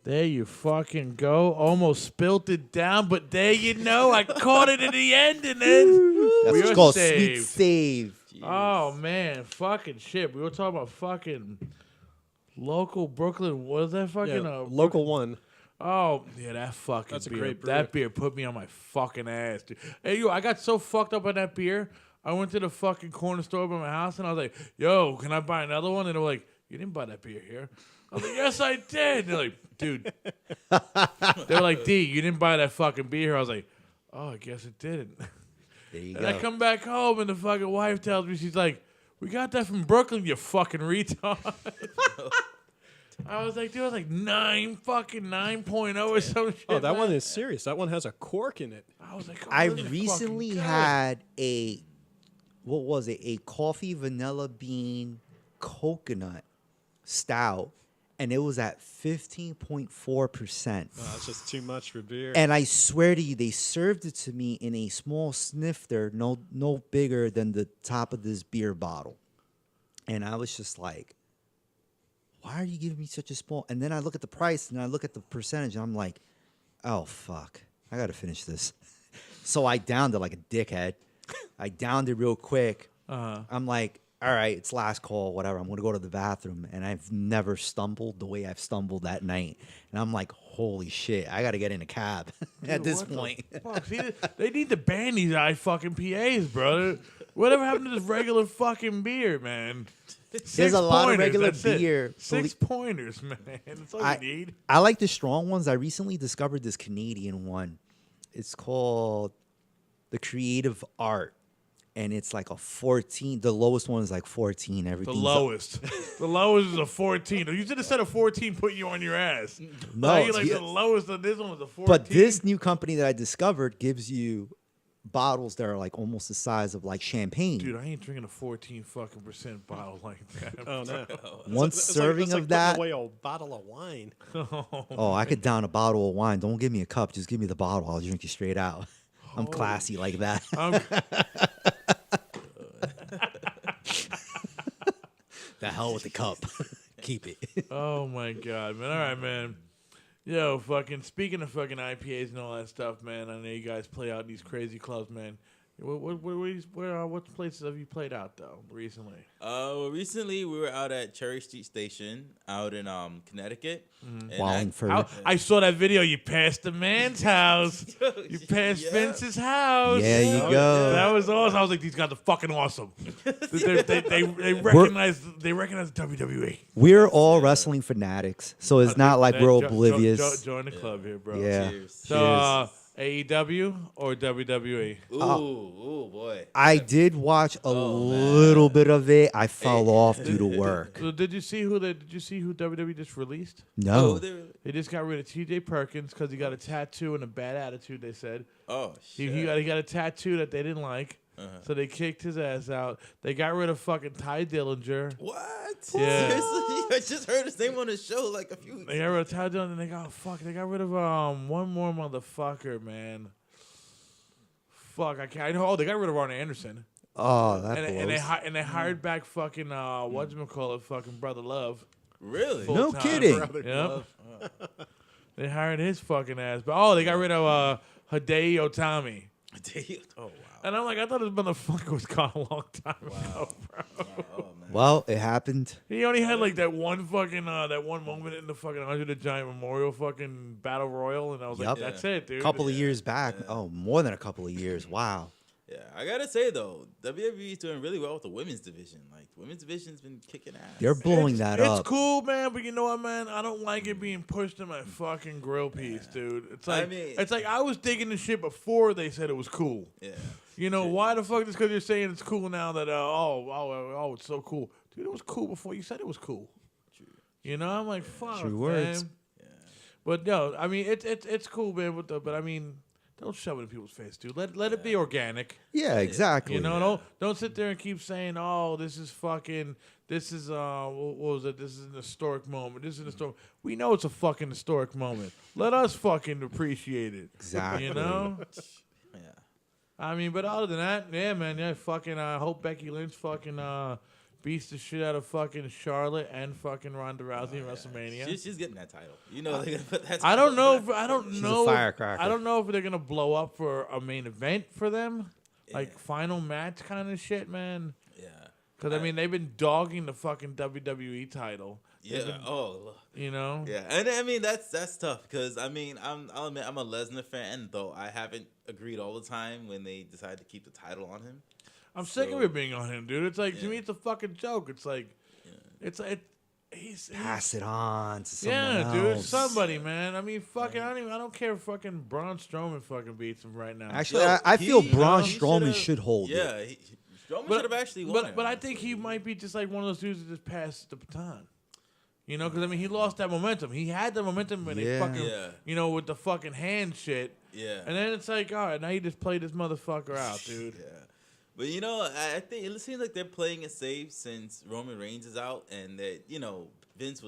There you fucking go. Almost spilt it down, but there you know. I caught it in the end, and then That's we what's were called saved. sweet save. Oh, man. Fucking shit. We were talking about fucking local Brooklyn. What is that fucking? Local one. Oh, yeah, that fucking That's a beer. great brew. That beer put me on my fucking ass, dude. Hey, yo, I got so fucked up on that beer. I went to the fucking corner store by my house, and I was like, yo, can I buy another one? And they were like, you didn't buy that beer here. I was like, yes, I did. And they're like, dude. They were like, D, you didn't buy that fucking beer here. I was like, oh, I guess it didn't. There you And go. I come back home, and the fucking wife tells me, she's like, we got that from Brooklyn, you fucking retard. I was like, dude, I was like 9.0 or some shit. Oh, that man. one is serious. That one has a cork in it. I was like, oh, I this is recently fucking good. had what was it? A coffee vanilla bean coconut stout, and it was at 15.4%. Oh, it's just too much for beer. And I swear to you, they served it to me in a small snifter, no bigger than the top of this beer bottle. And I was just like, why are you giving me such a small? And then I look at the price and I look at the percentage and I'm like, oh, fuck. I got to finish this. So I downed it like a dickhead. I downed it real quick. I'm like, all right, it's last call, whatever. I'm going to go to the bathroom. And I've never stumbled the way I've stumbled that night. And I'm like, holy shit, I got to get in a cab at this What the point. fuck? See, they need to ban these fucking PAs, brother. Whatever happened to this regular fucking beer, man? There's a lot of pointers, regular that's it. beer. 6 pointers, man. That's all you need. I like the strong ones. I recently discovered this Canadian one. It's called the Creative Art. And it's like a 14. The lowest one is like 14. The Everything's lowest. The lowest is a 14. You should have said a 14 putting you on your ass. No, Now you're like yeah. the lowest of this one was a 14. But this new company that I discovered gives you bottles that are like almost the size of like champagne. Dude, I ain't drinking a 14 fucking % bottle like that. Oh no! One It's serving it's like of that. putting away a bottle of wine. Oh, I could down a bottle of wine. Don't give me a cup. Just give me the bottle. I'll drink you straight out. I'm classy like that. The hell with the cup. Keep it. Oh my god, man! All right, man. Yo, fucking. Speaking of fucking IPAs and all that stuff, man. I know you guys play out in these crazy clubs, man. What places have you played out though recently? Recently we were out at Cherry Street Station out in Connecticut. And Wallingford. I saw that video. You passed the man's house. You passed Vince's house. Yeah, you go. That was awesome. I was like, these guys are fucking awesome. they recognize WWE. We're all wrestling fanatics, so it's not like we're oblivious. Join the club here, bro. Yeah. Cheers. So AEW or WWE? Ooh, boy. I did watch a little bit of it. I fell off due to work. So did you see who WWE just released? No. They just got rid of T.J. Perkins because he got a tattoo and a bad attitude. They said Shit. he got a tattoo that they didn't like, so they kicked his ass out. They got rid of fucking Ty Dillinger. What? Yeah. Seriously? I just heard his name on the show like a few weeks They got rid of Ty Dillinger, and they got rid of one more motherfucker, man. Fuck, I can't. They got rid of Arn Anderson. Oh, that And blows. they hired back fucking whatchamacallit, fucking Brother Love. Really? No full-time. kidding. Yep. They hired his fucking ass. But they got rid of Hideo Itami. Oh, wow. And I'm like, I thought this motherfucker was gone a long time ago, bro. Oh, man. Well, it happened. He only had like that one fucking that one moment in the fucking Andre the Giant Memorial fucking Battle Royal, and I was like, Yep. that's it, dude. A couple of years back. Oh, more than a couple of years. Wow. Yeah, I gotta say though, WWE is doing really well with the women's division. Like, the women's division's been kicking ass. They're blowing that up. It's cool, man, but you know what, man? I don't like it being pushed in my fucking grill piece, dude. It's like I was digging the shit before they said it was cool. Yeah. You know, why the fuck just because you're saying it's cool now that it's so cool. Dude, it was cool before you said it was cool. True. You know, I'm like, fuck, True man. words. Yeah. But no, I mean it's cool, man. But I mean, don't shove it in people's face, dude. Let it be organic. Yeah, exactly. You know, don't sit there and keep saying, "Oh, this is what was it? This is an historic moment. This is an historic." We know it's a fucking historic moment. Let us fucking appreciate it. Exactly. You know. Yeah. I mean, but other than that, yeah, man, yeah, fucking. I hope Becky Lynch fucking beats the shit out of fucking Charlotte and fucking Ronda Rousey in WrestleMania. She's getting that title. You know, they're gonna put that. I don't know. She's a firecracker. I don't know if they're gonna blow up for a main event for them, like final match kind of shit, man. Yeah. Because I mean, they've been dogging the fucking WWE title. Yeah. You know. Yeah, and I mean that's tough because I mean I'll admit I'm a Lesnar fan, though I haven't agreed all the time when they decide to keep the title on him. I'm sick of it being on him, dude. It's like to me, it's a fucking joke. It's like, he's Pass it on to someone else. dude, somebody, man. I mean, fucking, I don't care if fucking Braun Strowman fucking beats him right now. Actually, I feel Braun Strowman should hold it. Yeah, Strowman should have actually won. But I think he might be just like one of those dudes that just passed the baton. You know, because I mean, he lost that momentum. He had the momentum when they fucking, you know, with the fucking hand shit. Yeah. And then it's like, all right, now you just played this motherfucker out, dude. Yeah. But, you know, I think it seems like they're playing it safe since Roman Reigns is out and that, you know, Vince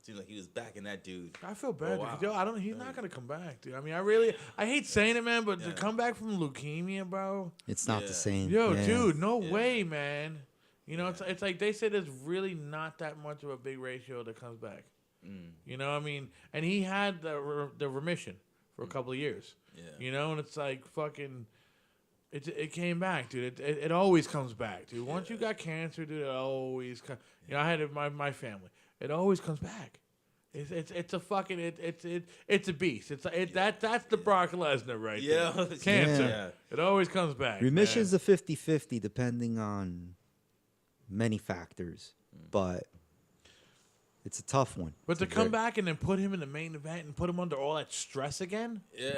seemed like he was backing that dude. I feel bad. Wow. Yo, he's not going to come back, dude. I mean, I hate saying it, man, but to come back from leukemia, bro. It's not the same. Yo, dude, no way, man. You know, it's like they said there's really not that much of a big ratio that comes back. You know, I mean, and he had the remission for a couple of years. Yeah. You know, and it's like fucking... It came back, dude. It always comes back, dude. Once you got cancer, dude, it always comes. You know, I had it my family. It always comes back. It's a fucking it's a beast. That's the Brock Lesnar right there. Cancer. Yeah. It always comes back. Remission's a 50-50 depending on many factors, but it's a tough one. But to come back and then put him in the main event and put him under all that stress again? Yeah.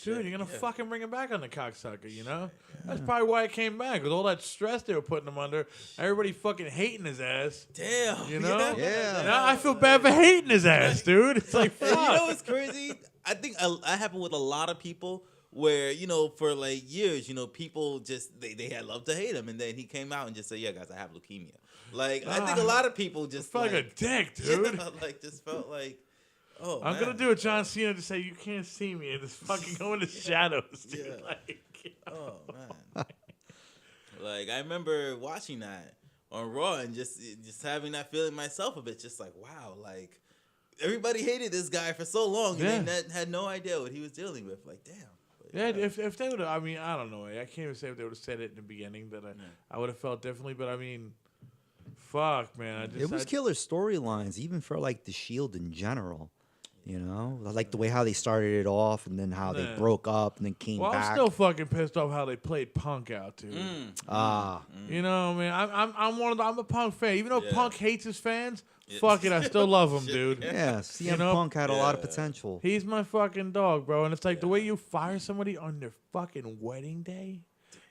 Dude, you're going to fucking bring him back on the cocksucker, you know? That's probably why it came back, with all that stress they were putting him under. Everybody fucking hating his ass. Damn. You know? Yeah. Now I feel bad for hating his ass, dude. It's like, fuck. And you know what's crazy? I think I happened with a lot of people where, you know, for like years, you know, people just, they had love to hate him. And then he came out and just said, yeah, guys, I have leukemia. Like, I think a lot of people just felt like a dick, dude. Yeah, like, just felt like, oh, I'm going to do a John Cena to say, you can't see me and just fucking go in the shadows, dude. Yeah. Like, you know? Oh, man. Like, I remember watching that on Raw and just having that feeling myself a bit, just like, wow, like, everybody hated this guy for so long and they had no idea what he was dealing with. Like, damn. But, yeah, if they would have, I mean, I don't know. I can't even say if they would have said it in the beginning that I would have felt differently, but I mean, fuck, man. It was killer storylines, even for like the Shield in general. You know, like the way how they started it off, and then how they broke up, and then came back. I'm still fucking pissed off how they played Punk out, dude. You know, man, I'm a Punk fan. Even though Punk hates his fans, fuck it, I still love him, dude. Yeah, CM Punk had a lot of potential. He's my fucking dog, bro. And it's like the way you fire somebody on their fucking wedding day.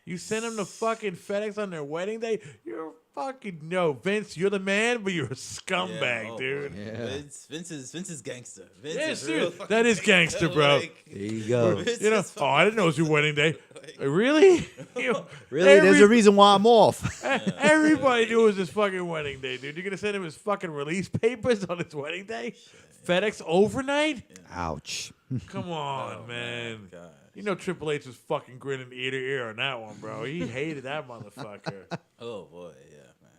You send them to fucking FedEx on their wedding day. You're fucking Vince. You're the man, but you're a scumbag, dude. Yeah. Vince is gangster. Vince is real. That is gangster, bro. There you go. You know, I didn't know it was your wedding day. Really? Really? There's a reason why I'm off. Everybody knew it was his fucking wedding day, dude. You're gonna send him his fucking release papers on his wedding day? FedEx overnight? Ouch. Come on, man. God. You know Triple H was fucking grinning ear to ear on that one, bro. He hated that motherfucker. Oh boy, yeah, man.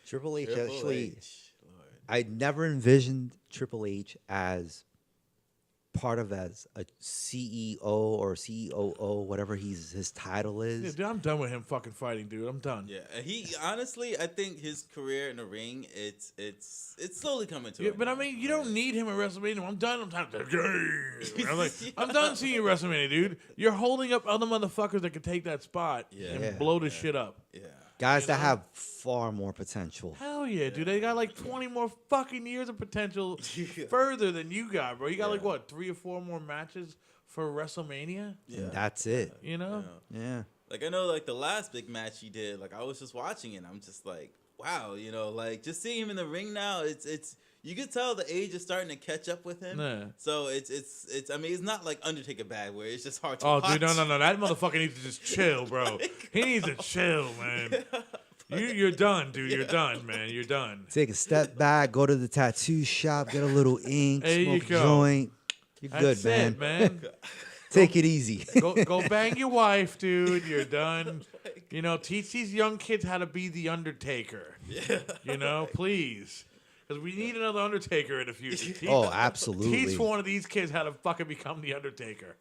Triple H Triple actually. H, Lord. I never envisioned Triple H as part of as a CEO or COO, whatever his title is. Yeah, dude, I'm done with him fucking fighting, dude. I'm done. Yeah, he honestly, I think his career in the ring, it's slowly coming to. Yeah, but I mean, you don't need him at WrestleMania. I'm done. I'm tired of the game. I'm like, I'm done seeing you at WrestleMania, dude. You're holding up other motherfuckers that could take that spot and blow the shit up. Yeah. Guys that have far more potential. Hell yeah, dude. They got like 20 more fucking years of potential further than you got, bro. You got like, what, 3 or 4 more matches for WrestleMania? Yeah. And that's it. You know? Yeah. Like, I know, like, the last big match he did, like, I was just watching it, and I'm just like, wow, you know, like, just seeing him in the ring now, it's you could tell the age is starting to catch up with him. Yeah. So it's I mean, it's not like Undertaker bad where it's just hard to watch. Dude, no. That motherfucker needs to just chill, bro. He needs to chill, man. You're done, dude. You're done, man. You're done. Take a step back, go to the tattoo shop, get a little ink, there smoke you go. a joint. You're That's good, it, man. Take it easy. Go bang your wife, dude. You're done. You know, teach these young kids how to be the Undertaker. Yeah. You know, please. Because we need another Undertaker in the future. Absolutely. Teach one of these kids how to fucking become the Undertaker.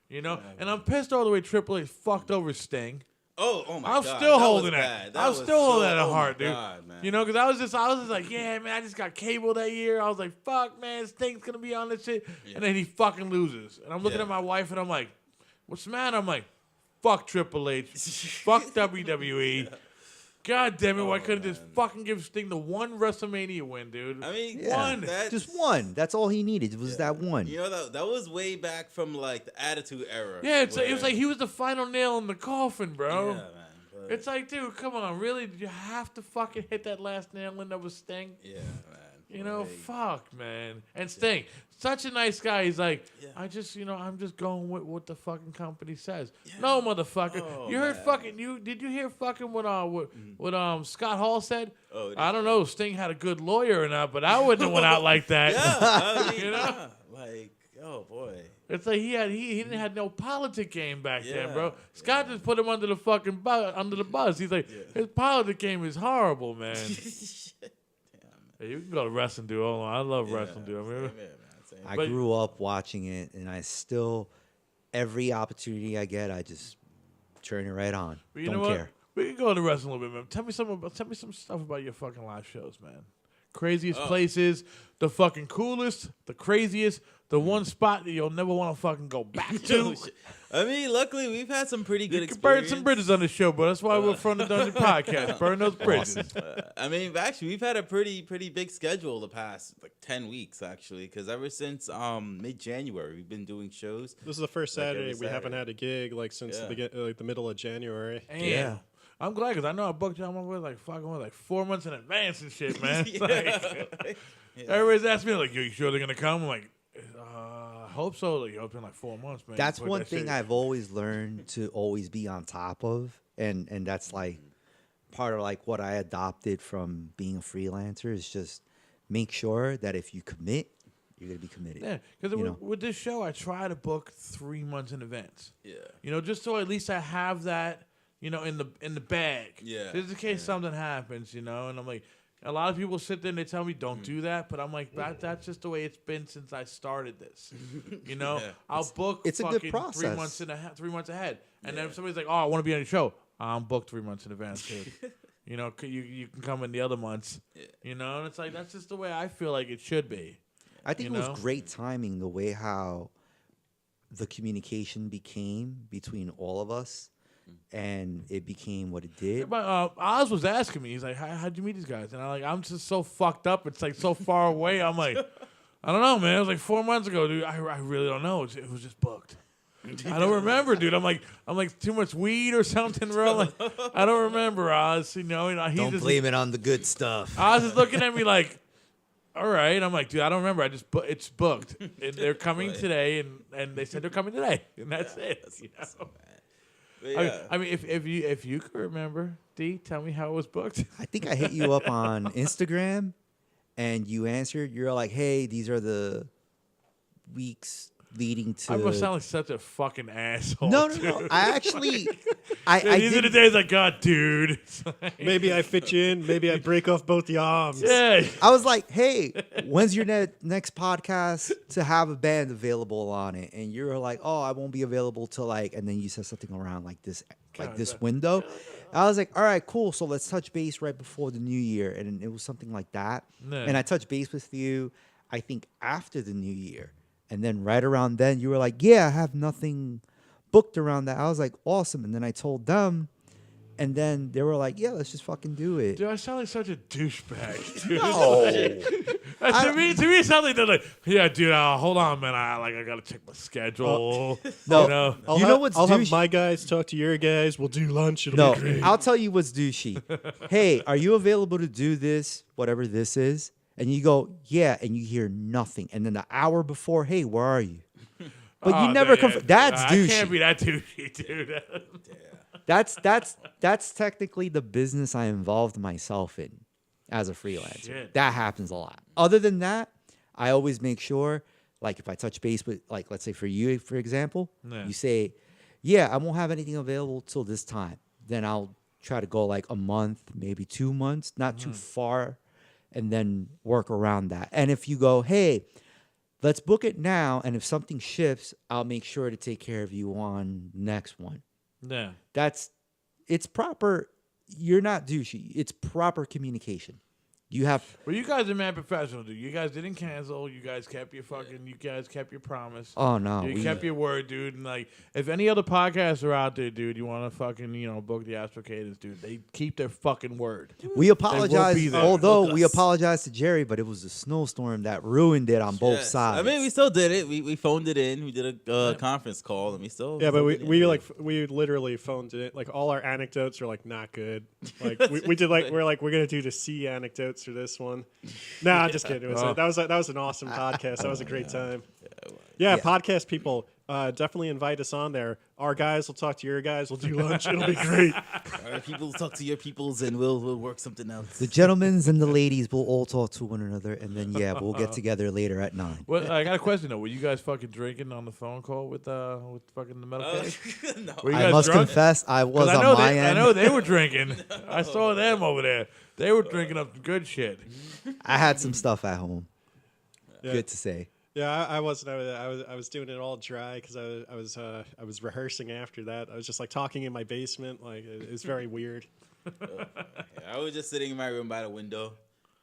You know? And I'm pissed all the way Triple H fucked over Sting. Oh my I'm God. still that holding was that. bad. I'm still holding that at oh heart, my dude. God, man. You know, because I was just like, yeah, man, I just got cable that year. I was like, fuck, man, Sting's gonna be on this shit, and then he fucking loses. And I'm looking at my wife, and I'm like, what's the matter? I'm like, fuck Triple H, fuck WWE. God damn it, why couldn't just fucking give Sting the one WrestleMania win, dude? I mean, one. Just one. That's all he needed. It was that one. You know, that was way back from like the Attitude Era. Yeah, it was like he was the final nail in the coffin, bro. Yeah, man. But, It's like, dude, come on, really? Did you have to fucking hit that last nail in that was Sting? yeah, man. You know, Like, fuck, man. And Sting, such a nice guy. He's like, Yeah. I'm just going with what the fucking company says. No, motherfucker. Oh, you heard man. fucking did you hear fucking what Scott Hall said? Oh, I don't know if Sting had a good lawyer or not, but I wouldn't have went out like that. Yeah, I mean, You know? yeah, like, oh boy. It's like he didn't have no politic game back then, bro. Yeah, Scott just put him under the fucking under the bus. He's like, his politic game is horrible, man. Hey, you can go to wrestling, dude. Hold on. I love wrestling, dude. I mean, Same here, man. Same I But- grew up watching it, and I still, every opportunity I get, I just turn it right on. but you Don't know what? care. We can go to wrestling a little bit, man. Tell me some stuff about your fucking live shows, man. Craziest places, the fucking coolest, the craziest, the one spot that you'll never want to fucking go back to. I mean, luckily we've had some pretty good You can burn experience. some bridges on the show, but that's why we're from the Dungeon Podcast. Burn those bridges. I mean, actually, we've had a pretty big schedule the past like 10 weeks, actually, because ever since mid-January we've been doing shows. This is the first Like every Saturday we haven't had a gig like since the middle of January. Damn. Yeah. I'm glad because I know I booked y'all like 4 months in advance and shit, man. Like, everybody's asking me like, "You sure they're gonna come?" I'm like, I hope so. Like, it's been like 4 months, man. That's Put one that thing shit- I've always learned to always be on top of, and that's like part of like what I adopted from being a freelancer is just make sure that if you commit, you're gonna be committed. Yeah, because you know? with this show, I try to book 3 months in advance. Yeah. You know, just so at least I have that, you know, in the bag. Yeah, Just in case something happens, you know. And I'm like, a lot of people sit there and they tell me don't do that, but I'm like, that's just the way it's been since I started this. You know, Yeah. I'll book it's a good fucking 3 process. months 3 months ahead, and then if somebody's like, oh, I want to be on your show, I'm booked 3 months in advance, dude. You know, you can come in the other months. You know, and it's like that's just the way I feel like it should be. I think You it know? was great timing the way how the communication became between all of us, and it became what it did. But Oz was asking me, he's like, how'd you meet these guys? And I'm just so fucked up. It's like so far away. I'm like, I don't know, man. It was like 4 months ago, dude. I really don't know. It was just booked. I don't remember, dude. I'm like too much weed or something, bro. I'm like, I don't remember, Oz. You know, he's Don't just, blame it on the good stuff. Oz is looking at me like, all right. I'm like, dude, I don't remember. It's booked. And they're coming today, and they said they're coming today, and that's it. You know? But yeah. I mean, if you could remember, D, tell me how it was booked. I think I hit you up on Instagram, and you answered. You're like, "Hey, these are the weeks leading to." I must sound like such a fucking asshole. no. dude. I actually, I These are the did. days I got, dude. It's like- Maybe I fit you in. Maybe I break off both the arms. yeah. I was like, "Hey, when's your next podcast to have a band available on it?" And you were like, "Oh, I won't be available till like," and then you said something around like this window. I was like, "All right, cool. So let's touch base right before the new year," and it was something like that. Yeah. And I touched base with you, I think after the new year, and then right around then you were like, "Yeah, I have nothing booked around that." I was like, "Awesome," and then I told them. And then they were like, "Yeah, let's just fucking do it." Dude, I sound like such a douchebag, dude. No. To me, it sounds like they're like, yeah, dude, hold on, man. I gotta check my schedule. No. You know? You know what's I'll have douche- my guys talk to your guys. We'll do lunch. It'll No, be great. I'll tell you what's douchey. Hey, are you available to do this, whatever this is? And you go, yeah, and you hear nothing. And then the hour before, hey, where are you? But Oh, you never dude, come. That's I douchey. can't be that douchey, dude. That's technically the business I involved myself in as a freelancer. Shit. That happens a lot. Other than that, I always make sure, like if I touch base with, like, let's say for you, for example, Yeah. you say, yeah, I won't have anything available till this time. then I'll try to go like a month, maybe 2 months, not too far, and then work around that. And if you go, hey, let's book it now, and if something shifts, I'll make sure to take care of you on next one. Yeah. It's proper. You're not douchey. It's proper communication. You have. Well, you guys are mad professional, dude. You guys didn't cancel. You guys kept your you guys kept your promise. Oh no, You kept your word, dude. And like, if any other podcasts are out there, dude, you want to fucking, book the Astral Cadence, dude, they keep their fucking word. We apologize, be there. although we apologize to Jerry, but it was a snowstorm that ruined it on both sides. I mean, we still did it. We phoned it in. We did a conference call, and we still. Yeah, but still we literally phoned it. Like all our anecdotes are like not good. Like we did we're gonna do the C anecdotes for this one. Nah, I'm just kidding. That was an awesome podcast. That was a great time. Yeah, podcast people, definitely invite us on there. Our guys will talk to your guys. We'll do lunch. It'll be great. Our people talk to your peoples, and we'll work something else. The gentlemen's and the ladies will all talk to one another, and then we'll get together later at 9. Well, I got a question though. Were you guys fucking drinking on the phone call with fucking the metal case? No. Were you I guys must drunk? confess, I was 'Cause on my end. I know they were drinking. I saw them over there. They were drinking up good shit. I had some stuff at home. Yeah. Good to say. Yeah, I wasn't. I was doing it all dry because I was rehearsing after that. I was just like talking in my basement. Like it was very weird. I was just sitting in my room by the window.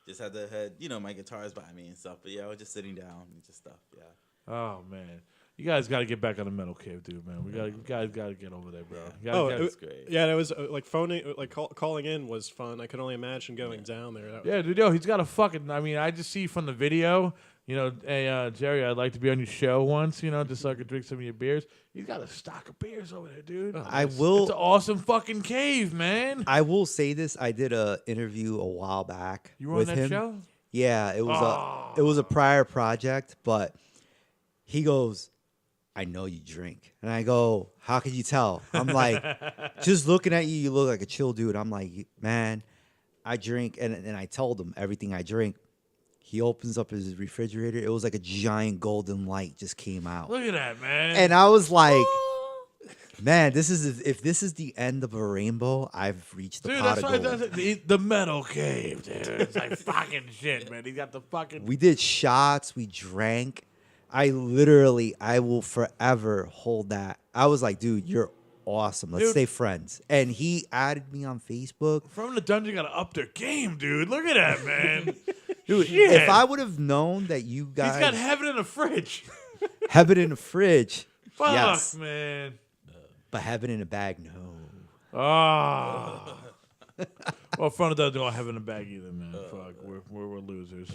Just had my guitars by me and stuff. But yeah, I was just sitting down and just stuff. Yeah. Oh man, you guys got to get back on the metal cave, dude, man. You guys got to get over there, bro. That's great. Yeah, it was like phoning, like calling in was fun. I could only imagine going down there. Yeah, dude, he's got a fucking. I mean, I just see from the video. Hey, Jerry, I'd like to be on your show once, just so I could drink some of your beers. He's got a stock of beers over there, dude. I will. It's an awesome fucking cave, man. I will say this. I did a interview a while back. You were with on that him. show? Yeah, it was a prior project, but he goes, I know you drink. And I go, how could you tell? I'm like, just looking at you, you look like a chill dude. I'm like, man, I drink. And I told him everything I drink. He opens up his refrigerator. It was like a giant golden light just came out. Look at that, man. And I was like, man, if this is the end of a rainbow, I've reached the dude, pot that's of why gold. the metal cave, dude. It's like fucking shit, man. He got the fucking. We did shots. We drank. I will forever hold that. I was like, dude, you're awesome. Let's stay friends. And he added me on Facebook. From the dungeon, got to up their game, dude. Look at that, man. Dude, Shit. if I would have known that you guys He's got heaven in a fridge. heaven in a fridge, Fuck, yes, man. but heaven in a bag, no. Ah. Well, front of that don't have in a bag either, man. Fuck, we're losers.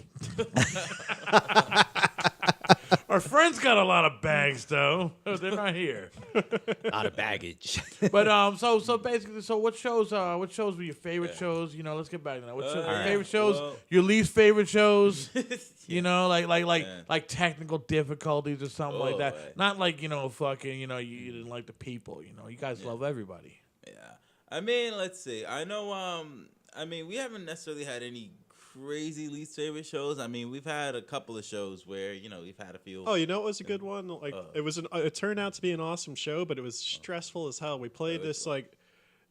Our friends got a lot of bags though. They're not here. Out of baggage. But so basically, what shows were your favorite shows? Let's get back to that. What shows, your favorite shows? Your least favorite shows? Like technical difficulties or something like that. Right. Not like fucking you didn't like the people. You guys love everybody. Yeah. I mean, let's see. I know. We haven't necessarily had any crazy least favorite shows. I mean, we've had a couple of shows where we've had a few. Oh, it was a good one. Like it turned out to be an awesome show, but it was stressful as hell. We played this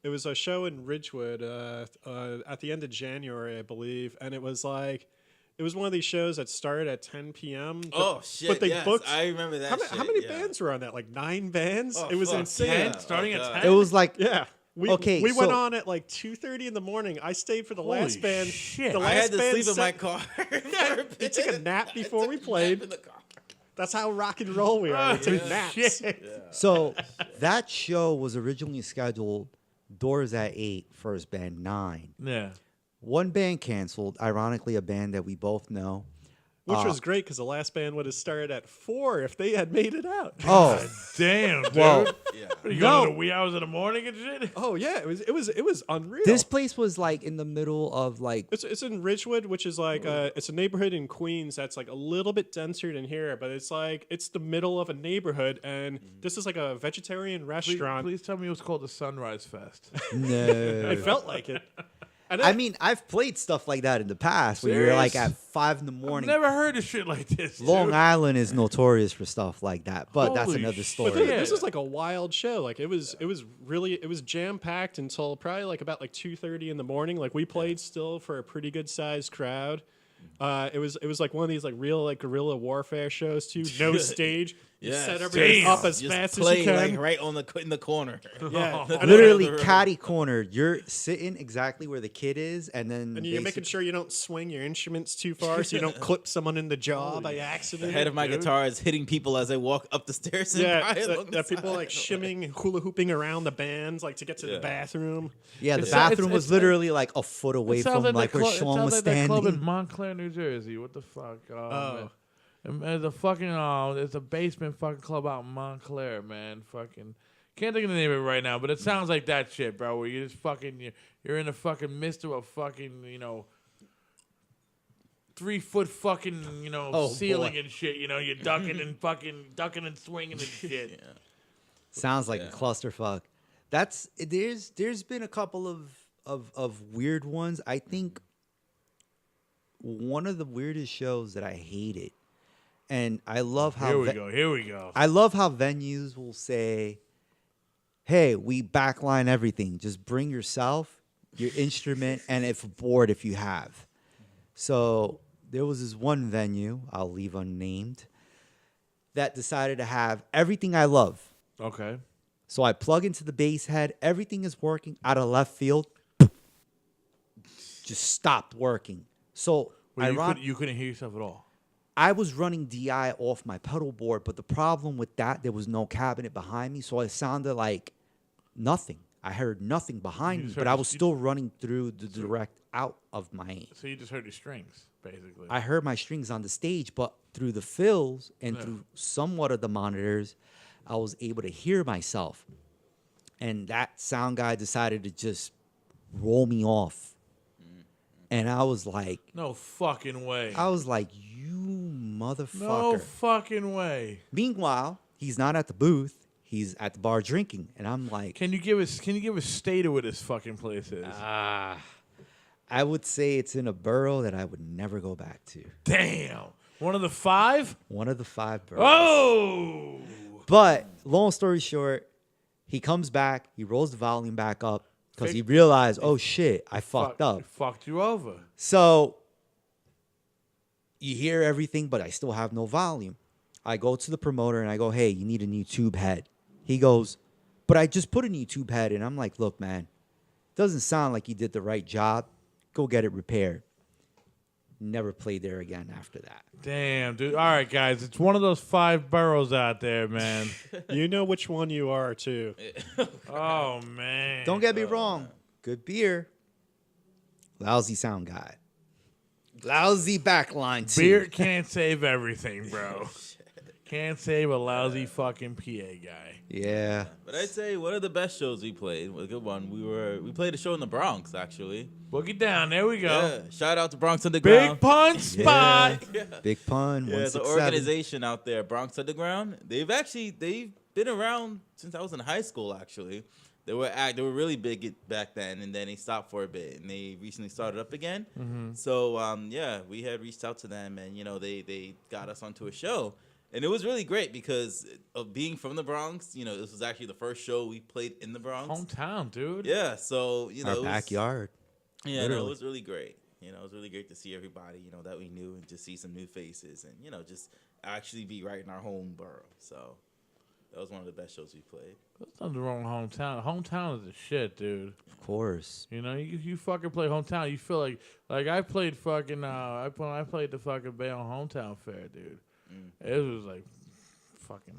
it was a show in Ridgewood at the end of January, I believe, and it was one of these shows that started at 10 p.m. But they booked. I remember that. How many bands were on that? Like 9 bands. Oh, it was fuck. insane. 10? Starting at 10? It was like, Yeah. We so- went on at like 2:30 in the morning. I stayed for the Holy last band. shit. The I last had to band sleep in set- my car. Yeah, you took a nap before we played. In the car. That's how rock and roll we are. We take naps. Shit. so that show was originally scheduled doors at 8, first band 9. Yeah. One band canceled, ironically a band that we both know. Which was great because the last band would have started at 4 if they had made it out. Oh, Damn, dude. well, Yeah. Are you going to the wee hours of the morning and shit? Oh yeah, it was unreal. this place was like in the middle of like, It's in Ridgewood, which is like it's a neighborhood in Queens that's like a little bit denser than here, but it's the middle of a neighborhood, and this is like a vegetarian restaurant. Please tell me it was called the Sunrise Fest. no. It felt like it. I mean, I've played stuff like that in the past where you're like at 5 in the I've morning. never heard of shit like this. Long dude. Island is notorious for stuff like that, but that's Holy another shit. story. But Yeah. this is like a wild show. Like it was jam packed until probably like about like 2:30 in the morning. Like we played still for a pretty good sized crowd. It was like one of these like real like guerrilla warfare shows too. No stage. You Yeah, set everything damn. up as Just fast as play you can. like right on in the corner. Yeah. Literally catty cornered. You're sitting exactly where the kid is, and then And you're making sure you don't swing your instruments too far so you don't clip someone in the jaw by accident. The head of my guitar is hitting people as they walk up the stairs. And Yeah, cry along the that people side. like shimming, hula hooping around the bands, like to get to the Yeah. bathroom. Yeah, the It's- bathroom it's- was literally like a foot away It sounds from like like where it Sean sounds was like that club in standing. Montclair, New Jersey. What the fuck? Oh. Man. And there's a fucking there's a basement fucking club out in Montclair, man. Fucking can't think of the name of it right now, but it sounds like that shit, bro. Where you just fucking you're in the fucking midst of a fucking 3-foot fucking Oh, ceiling boy. and shit. You're ducking and fucking ducking and swinging and shit. Sounds like a clusterfuck. There's been a couple of weird ones. I think one of the weirdest shows that I hated, and I love how Here we go. I love how venues will say, "Hey, we backline everything. Just bring yourself, your instrument, and if a board if you have." So there was this one venue, I'll leave unnamed, that decided to have everything I love. Okay. So I plug into the bass head, everything is working. Out of left field, just stopped working. So Well, you couldn't hear yourself at all. I was running DI off my pedal board, but the problem with that, there was no cabinet behind me, so it sounded like nothing. I heard nothing behind me, just but heard I the- was still running through the direct out of my. So you just heard the strings, basically. I heard my strings on the stage, but through the fills and Yeah. through somewhat of the monitors, I was able to hear myself. And that sound guy decided to just roll me off. And I was like, No fucking way. you motherfucker. No fucking way. Meanwhile, he's not at the booth. He's at the bar drinking. And I'm like, Can you give a state of where this fucking place is? I would say it's in a borough that I would never go back to. Damn. One of the 5? One of the 5 boroughs. Oh. But long story short, he comes back. He rolls the volume back up because he Fix- realized, oh, shit, I fucked up. Fucked you over. So you hear everything, but I still have no volume. I go to the promoter and I go, hey, you need a new tube head. He goes, but I just put a new tube head. And I'm like, look, man, doesn't sound like you did the right job. Go get it repaired. Never played there again after that. Damn, dude. All right, guys. It's one of those 5 boroughs out there, man. You know which one you are too. Oh, man. Don't get me wrong. Good beer. Lousy sound guy. Lousy backline, too. Beer can't save everything, bro. Can't save a lousy fucking PA guy. Yeah. But I'd say one of the best shows we played was a good one. We played a show in the Bronx actually. Boogie down. There we go. Yeah. Shout out to Bronx Underground. Big pun spot. Big pun. Yeah, it's an 167. organization out there, Bronx Underground. They've been around since I was in high school. Actually, they were really big back then, and then they stopped for a bit, and they recently started up again. So we had reached out to them, and they got us onto a show, and it was really great because of being from the Bronx. This was actually the first show we played in the Bronx. Hometown, dude. Yeah, so Our it was, backyard. Yeah, literally. it was really great. It was really great to see everybody, that we knew and just see some new faces and, just actually be right in our home borough. So that was one of the best shows we played. There's nothing wrong with hometown. Hometown is the shit, dude. Of course. You fucking play hometown. You feel like I played fucking I played the fucking Bayonne hometown fair, dude. It was like fucking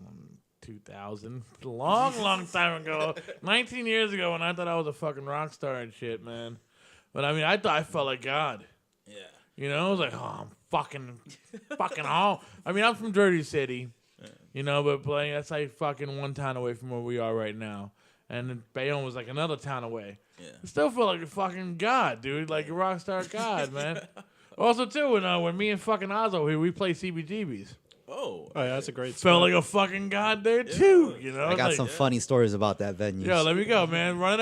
2000, long time ago, 19 years ago, when I thought I was a fucking rock star and shit, man. But I thought I felt like God. Yeah. I was like, oh, I'm fucking home. I'm from Jersey City, but playing that's like fucking one town away from where we are right now. And then Bayonne was like another town away. Yeah. I still feel like a fucking god, dude, like a rock star god, man. Also, too, when me and fucking Ozzo here, we play CBGBs. Oh. Oh yeah, that's a great. Felt spot. like a fucking god there, too, I got like, some funny stories about that venue. Yo, let me go, man. Run it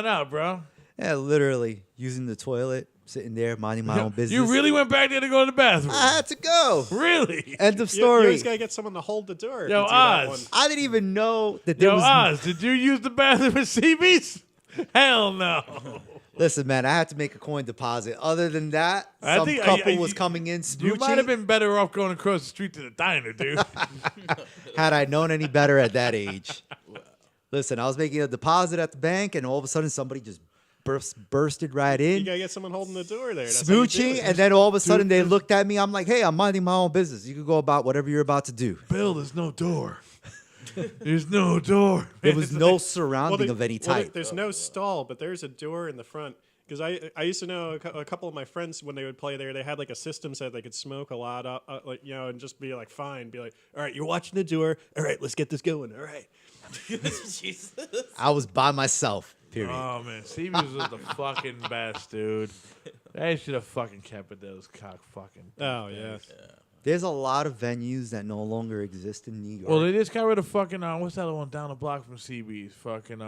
out, bro. Yeah, literally using the toilet, sitting there, minding my own business. You really went back there to go to the bathroom? I had to go. Really? End of You story. always gotta get someone to hold the door. if Yo, you do that Oz. one. I didn't even know that there Yo, was. Oz, did you use the bathroom at CB's? Hell no. Listen, man, I had to make a coin deposit. Other than that, I some think- couple I- was coming in smooching. You might have been better off going across the street to the diner, dude. Had I known any better at that age. Listen, I was making a deposit at the bank, and all of a sudden, somebody just bursted right You in, gotta get someone holding the door there. That's how you do smooching, it. and then all of a sudden they looked at me. I'm like, hey, I'm minding my own business. You can go about whatever you're about to do. Bill, there's no door. There's no door. There was no surrounding of any type. there's no stall, but there's a door in the front. Because I used to know a couple of my friends when they would play there, they had like a system so that they could smoke a lot, like and just be like fine, be like, all right, you're watching the door, all right, let's get this going, all right. Jesus. I was by myself. Period. Oh man, CB's was the fucking best, dude. They should have fucking kept it. Those cock fucking. Oh yeah. There's a lot of venues that no longer exist in New York. Well, they just got rid of fucking what's that other one down the block from CB's? Fucking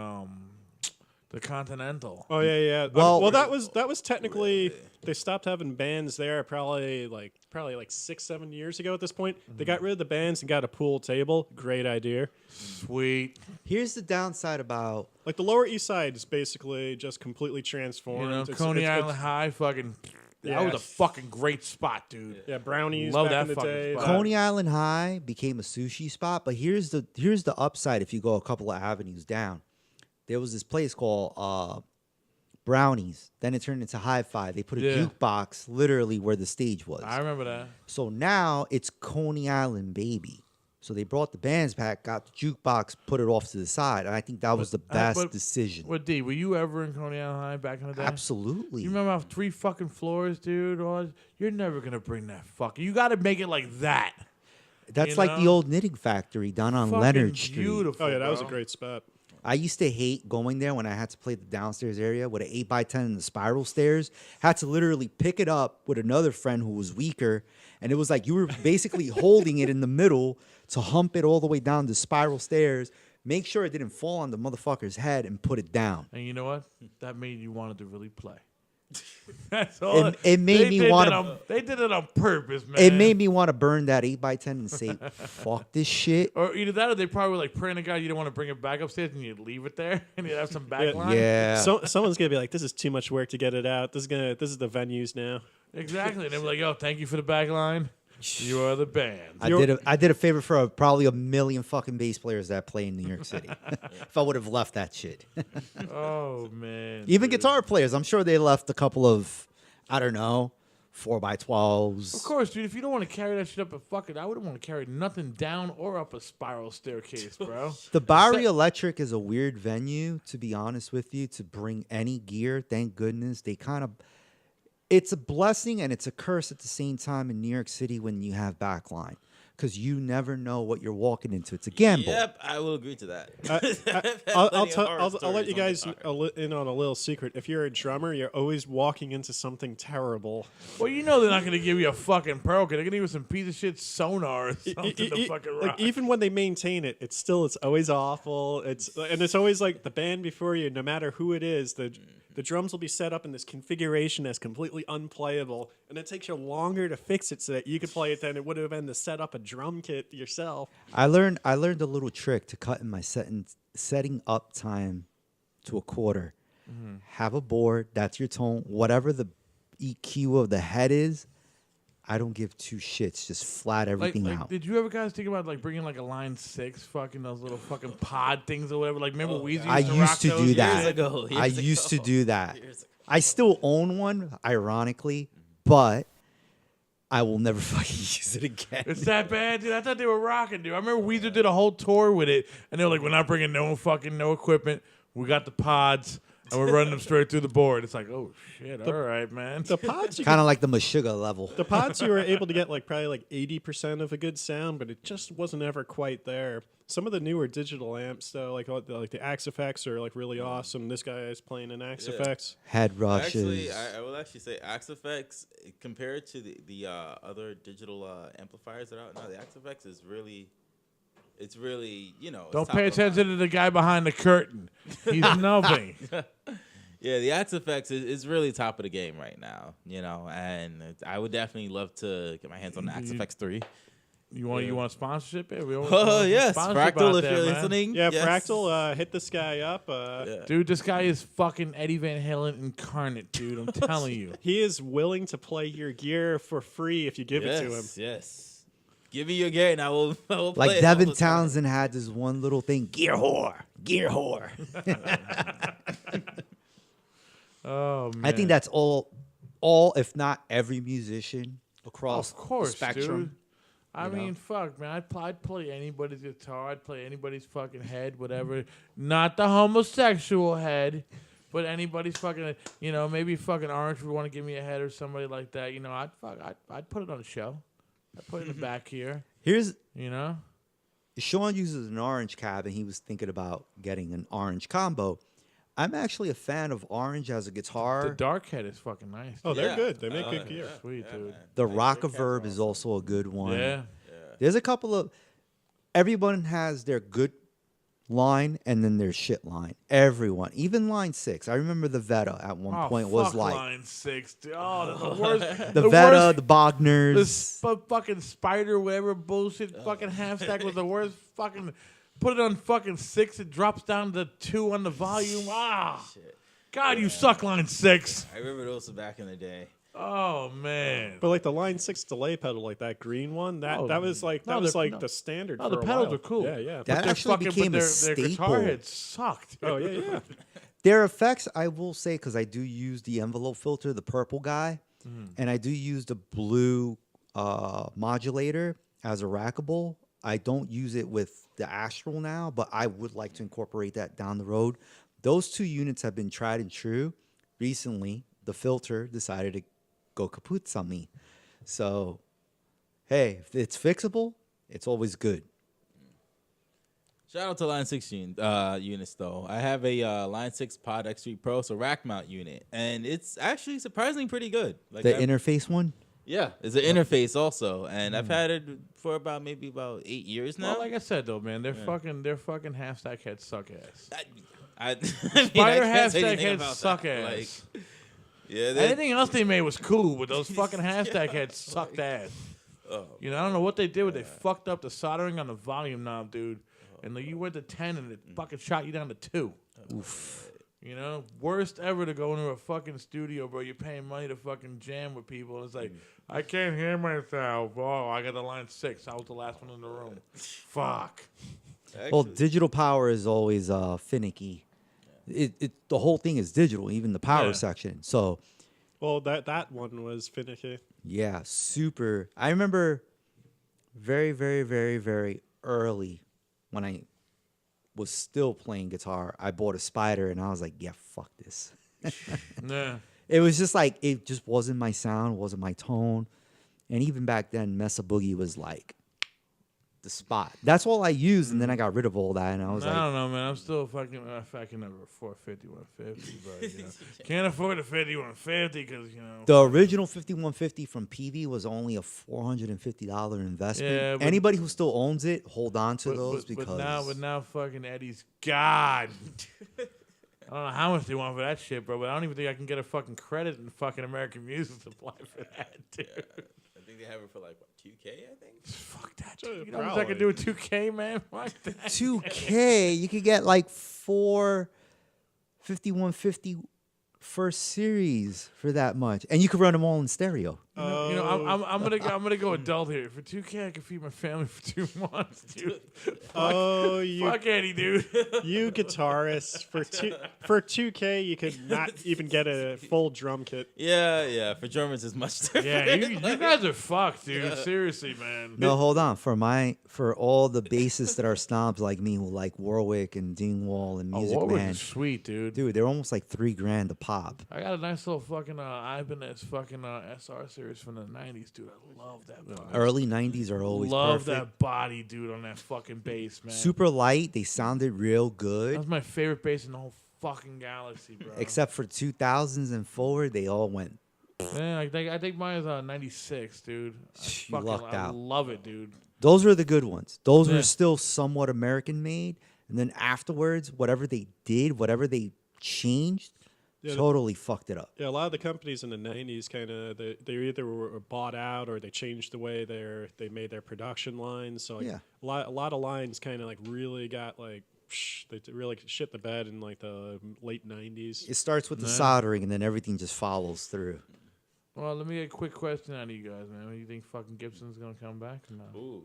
the Continental. Oh yeah. Well- that was technically they stopped having bands there probably like 6-7 years ago at this point. They got rid of the bands and got a pool table. Great idea. Sweet. Here's the downside about Like the Lower East Side is basically just completely transformed. You know, It's- Coney it's- Island High, fucking. That Yeah. was a fucking great spot, dude. Yeah, brownies Love back that in the fucking day. spot. Coney Island High became a sushi spot, but here's the upside if you go a couple of avenues down. There was this place called Brownies. Then it turned into Hi-Fi. They put a Yeah. jukebox literally where the stage was. I remember that. So now it's Coney Island, baby. So they brought the bands back, got the jukebox, put it off to the side, and I think that was the best but- decision. What D? Were you ever in Coney Island High back in the day? Absolutely. You remember how 3 fucking floors, dude? You're never gonna bring that fucking. You got to make it like that. That's you like the know? old knitting factory down on Fucking Leonard Street. Beautiful. Oh yeah, that was a bro. great spot. I used to hate going there when I had to play the downstairs area with an 8x10 and the spiral stairs. Had to literally pick it up with another friend who was weaker. And it was like you were basically holding it in the middle to hump it all the way down the spiral stairs, make sure it didn't fall on the motherfucker's head, and put it down. And you know what? That made you wanted to really play. That's all. It made they me did wanna- that on- They did it on purpose, man. It made me want to burn that 8x10 and say, fuck this shit. Or either that, or they probably were like praying to God you don't want to bring it back upstairs, and you'd leave it there, and you'd have some back line. Yeah. So someone's gonna be like, "This is too much work to get it out. This is the venues now." Exactly. And they were like, "Yo, thank you for the back line. You are the band." I did a favor for probably a million fucking bass players that play in New York City. If I would have left that shit. Oh man. Even dude. guitar players, I'm sure they left a couple of, I don't know, 4x12s. Of course, dude. If you don't want to carry that shit up a fucking, I wouldn't want to carry nothing down or up a spiral staircase, bro. The Bowery Electric is a weird venue, to be honest with you, to bring any gear. Thank goodness. They kind of, it's a blessing and it's a curse at the same time in New York City when you have backline. Because you never know what you're walking into. It's a gamble. Yep, I will agree to that. I'll let you guys in on a little secret. If you're a drummer, you're always walking into something terrible. Well, you know they're not going to give you a fucking pearl. They're going to give you some piece of shit sonar or something to fucking rock. Like even when they maintain it, it's always awful. It's always like the band before you. No matter who it is, the drums will be set up in this configuration that's completely unplayable, and it takes you longer to fix it so that you could play it than it would have been to set up a drum kit yourself. I learned a little trick to cut in my setting up time to a quarter. Have a board, that's your tone. Whatever the EQ of the head is, I don't give two shits. Just flat everything out. Did you ever guys think about like bringing like a line 6, fucking those little fucking pod things or whatever? Like remember Weezy I used to used rock to those? do that. Years ago. I Years used to ago. do that. Years ago. I still own one, ironically, but I will never fucking use it again. It's that bad, dude. I thought they were rocking, dude. I remember Weezer did a whole tour with it, and they were like, "We're not bringing no equipment. We got the pods, and we're running them straight through the board." It's like, oh shit, all right, man. The pods, Kind of like the Meshuggah level. the pods, you were able to get like probably like 80% of a good sound, but it just wasn't ever quite there. Some of the newer digital amps, though, like the Axe Effects, are like really awesome. This guy is playing an Axe Effects. Head rushes. Actually, I will actually say Axe Effects compared to the other digital amplifiers that are out now. The Axe Effects is really, it's really it's Don't top pay of attention to the guy behind the curtain. He's nubbing. Yeah, the Axe Effects is really top of the game right now, and I would definitely love to get my hands on the Axe Effects 3. You want sponsorship? Yeah, Oh, yes, Fractal, if you're listening. Yeah, yes. Fractal, hit this guy up. Dude, this guy is fucking Eddie Van Halen incarnate, dude. I'm telling you. He is willing to play your gear for free if you give it to him. Yes. Give me your gear and I will play Like it Devin all the time. Townsend had this one little thing, gear whore. Oh man. I think that's all, if not every musician across Of course, the spectrum. dude. I mean, fuck, man. I'd play anybody's guitar. I'd play anybody's fucking head, whatever. Not the homosexual head, but anybody's fucking, maybe fucking Orange would want to give me a head or somebody like that. I'd put it on a show. I'd put it in the back here. Here's You Sean uses an orange cab, and he was thinking about getting an orange combo. I'm actually a fan of orange as a guitar. The dark head is fucking nice. Oh, they're Yeah. good. They make good gear. Sweet, dude. Man. The Rockaverb is also a good one. Yeah. There's a couple of. Everyone has their good line and then their shit line. Everyone, even line 6. I remember the Veta at one point was fuck like line 6. Dude. Oh, the worst. the Veta, worst, the Bogners. the fucking spider, whatever bullshit, fucking half stack was the worst. Fucking put it on fucking 6. It drops down to 2 on the volume. Shit. God, you suck, line 6. I remember those back in the day. Oh man. But like the line 6 delay pedal, like that green one, that Oh, was like no, the standard. No, for the a pedals while. are cool. Yeah. That actually became a their guitar staple. heads sucked. Oh yeah. Their effects, I will say, because I do use the envelope filter, the purple guy, and I do use the blue modulator as a rackable. I don't use it with the Astral now, but I would like to incorporate that down the road. Those 2 units have been tried and true. Recently, the filter decided to go kaput on me. So, hey, if it's fixable, it's always good. Shout out to Line 6 units, though. I have a Line 6 Pod X3 Pro, so rack mount unit, and it's actually surprisingly pretty good. Like The interface one? Yeah, it's an interface also, and I've had it for about 8 years now. Well, like I said though, man, their fucking half stack heads suck ass. I mean, Spider I half can't say stack anything heads about suck that. ass. Yeah, Anything else they made was cool, but those fucking half stack heads sucked ass. Oh. I don't know what they did, but they fucked up the soldering on the volume knob, dude. And you went to 10 and it fucking shot you down to 2. Oof. Worst ever to go into a fucking studio, bro. You're paying money to fucking jam with people. And it's like, I can't hear myself. Oh, I got the line 6. I was the last one in the room. Fuck. Well, digital power is always finicky. The whole thing is digital, even the power Yeah. section. So, Well, that one was finicky. yeah, super. I remember very, very, very, very early when I was still playing guitar, I bought a Spider and I was like, yeah, fuck this. Yeah. It was just like, it just wasn't my sound, wasn't my tone. And even back then, Mesa Boogie was like the spot. That's all I used, and then I got rid of all that, and I was I like, don't know, man. I'm still fucking. I can never afford 5150, but can't afford a 5150 because the original 5150 from PV was only a $450 investment. Yeah, but- Anybody who still owns it, hold on to those because but now fucking Eddie's God. I don't know how much they want for that shit, bro. But I don't even think I can get a fucking credit in fucking American Music Supply for that, dude. I think they have it for like 2K, I think. Fuck that, dude. You know what I can do with 2K, man? Fuck that. 2K, you could get like 4 5150 first series for that much, and you could run them all in stereo. I'm gonna go adult here. For 2K, I can feed my family for 2 months, dude. Fuck Eddie, dude. You guitarists for 2K, you could not even get a full drum kit. Yeah. For Germans, it's much different. Yeah, you guys are fucked, dude. Seriously, man. No, hold on. For all the bassists that are snobs like me who like Warwick and Dingwall and Music Warwick Man, is sweet, dude. dude, they're almost like $3,000 a pop. I got a nice little fucking Ibanez fucking SR series from the 90s, dude. I love that body. Early 90s are always Love perfect. that body, dude, on that fucking bass, man. Super light. They sounded real That good. was my favorite bass in the whole fucking galaxy, bro. Except for 2000s and forward, they all went. Man, I think mine is 96, dude. You lucked I out. love it, dude. Those are the good ones. Those Yeah. were still somewhat American made. And then afterwards, whatever they did, whatever they changed, Yeah, totally fucked it up. Yeah, a lot of the companies in the '90s kind of they either were bought out or they changed the way they made their production lines. So like Yeah. a lot of lines kind of like really got like they really shit the bed in like the late '90s. It starts with the soldering, and then everything just follows through. Well, let me get a quick question out of you guys, man. You think fucking Gibson's gonna come back or not? Ooh,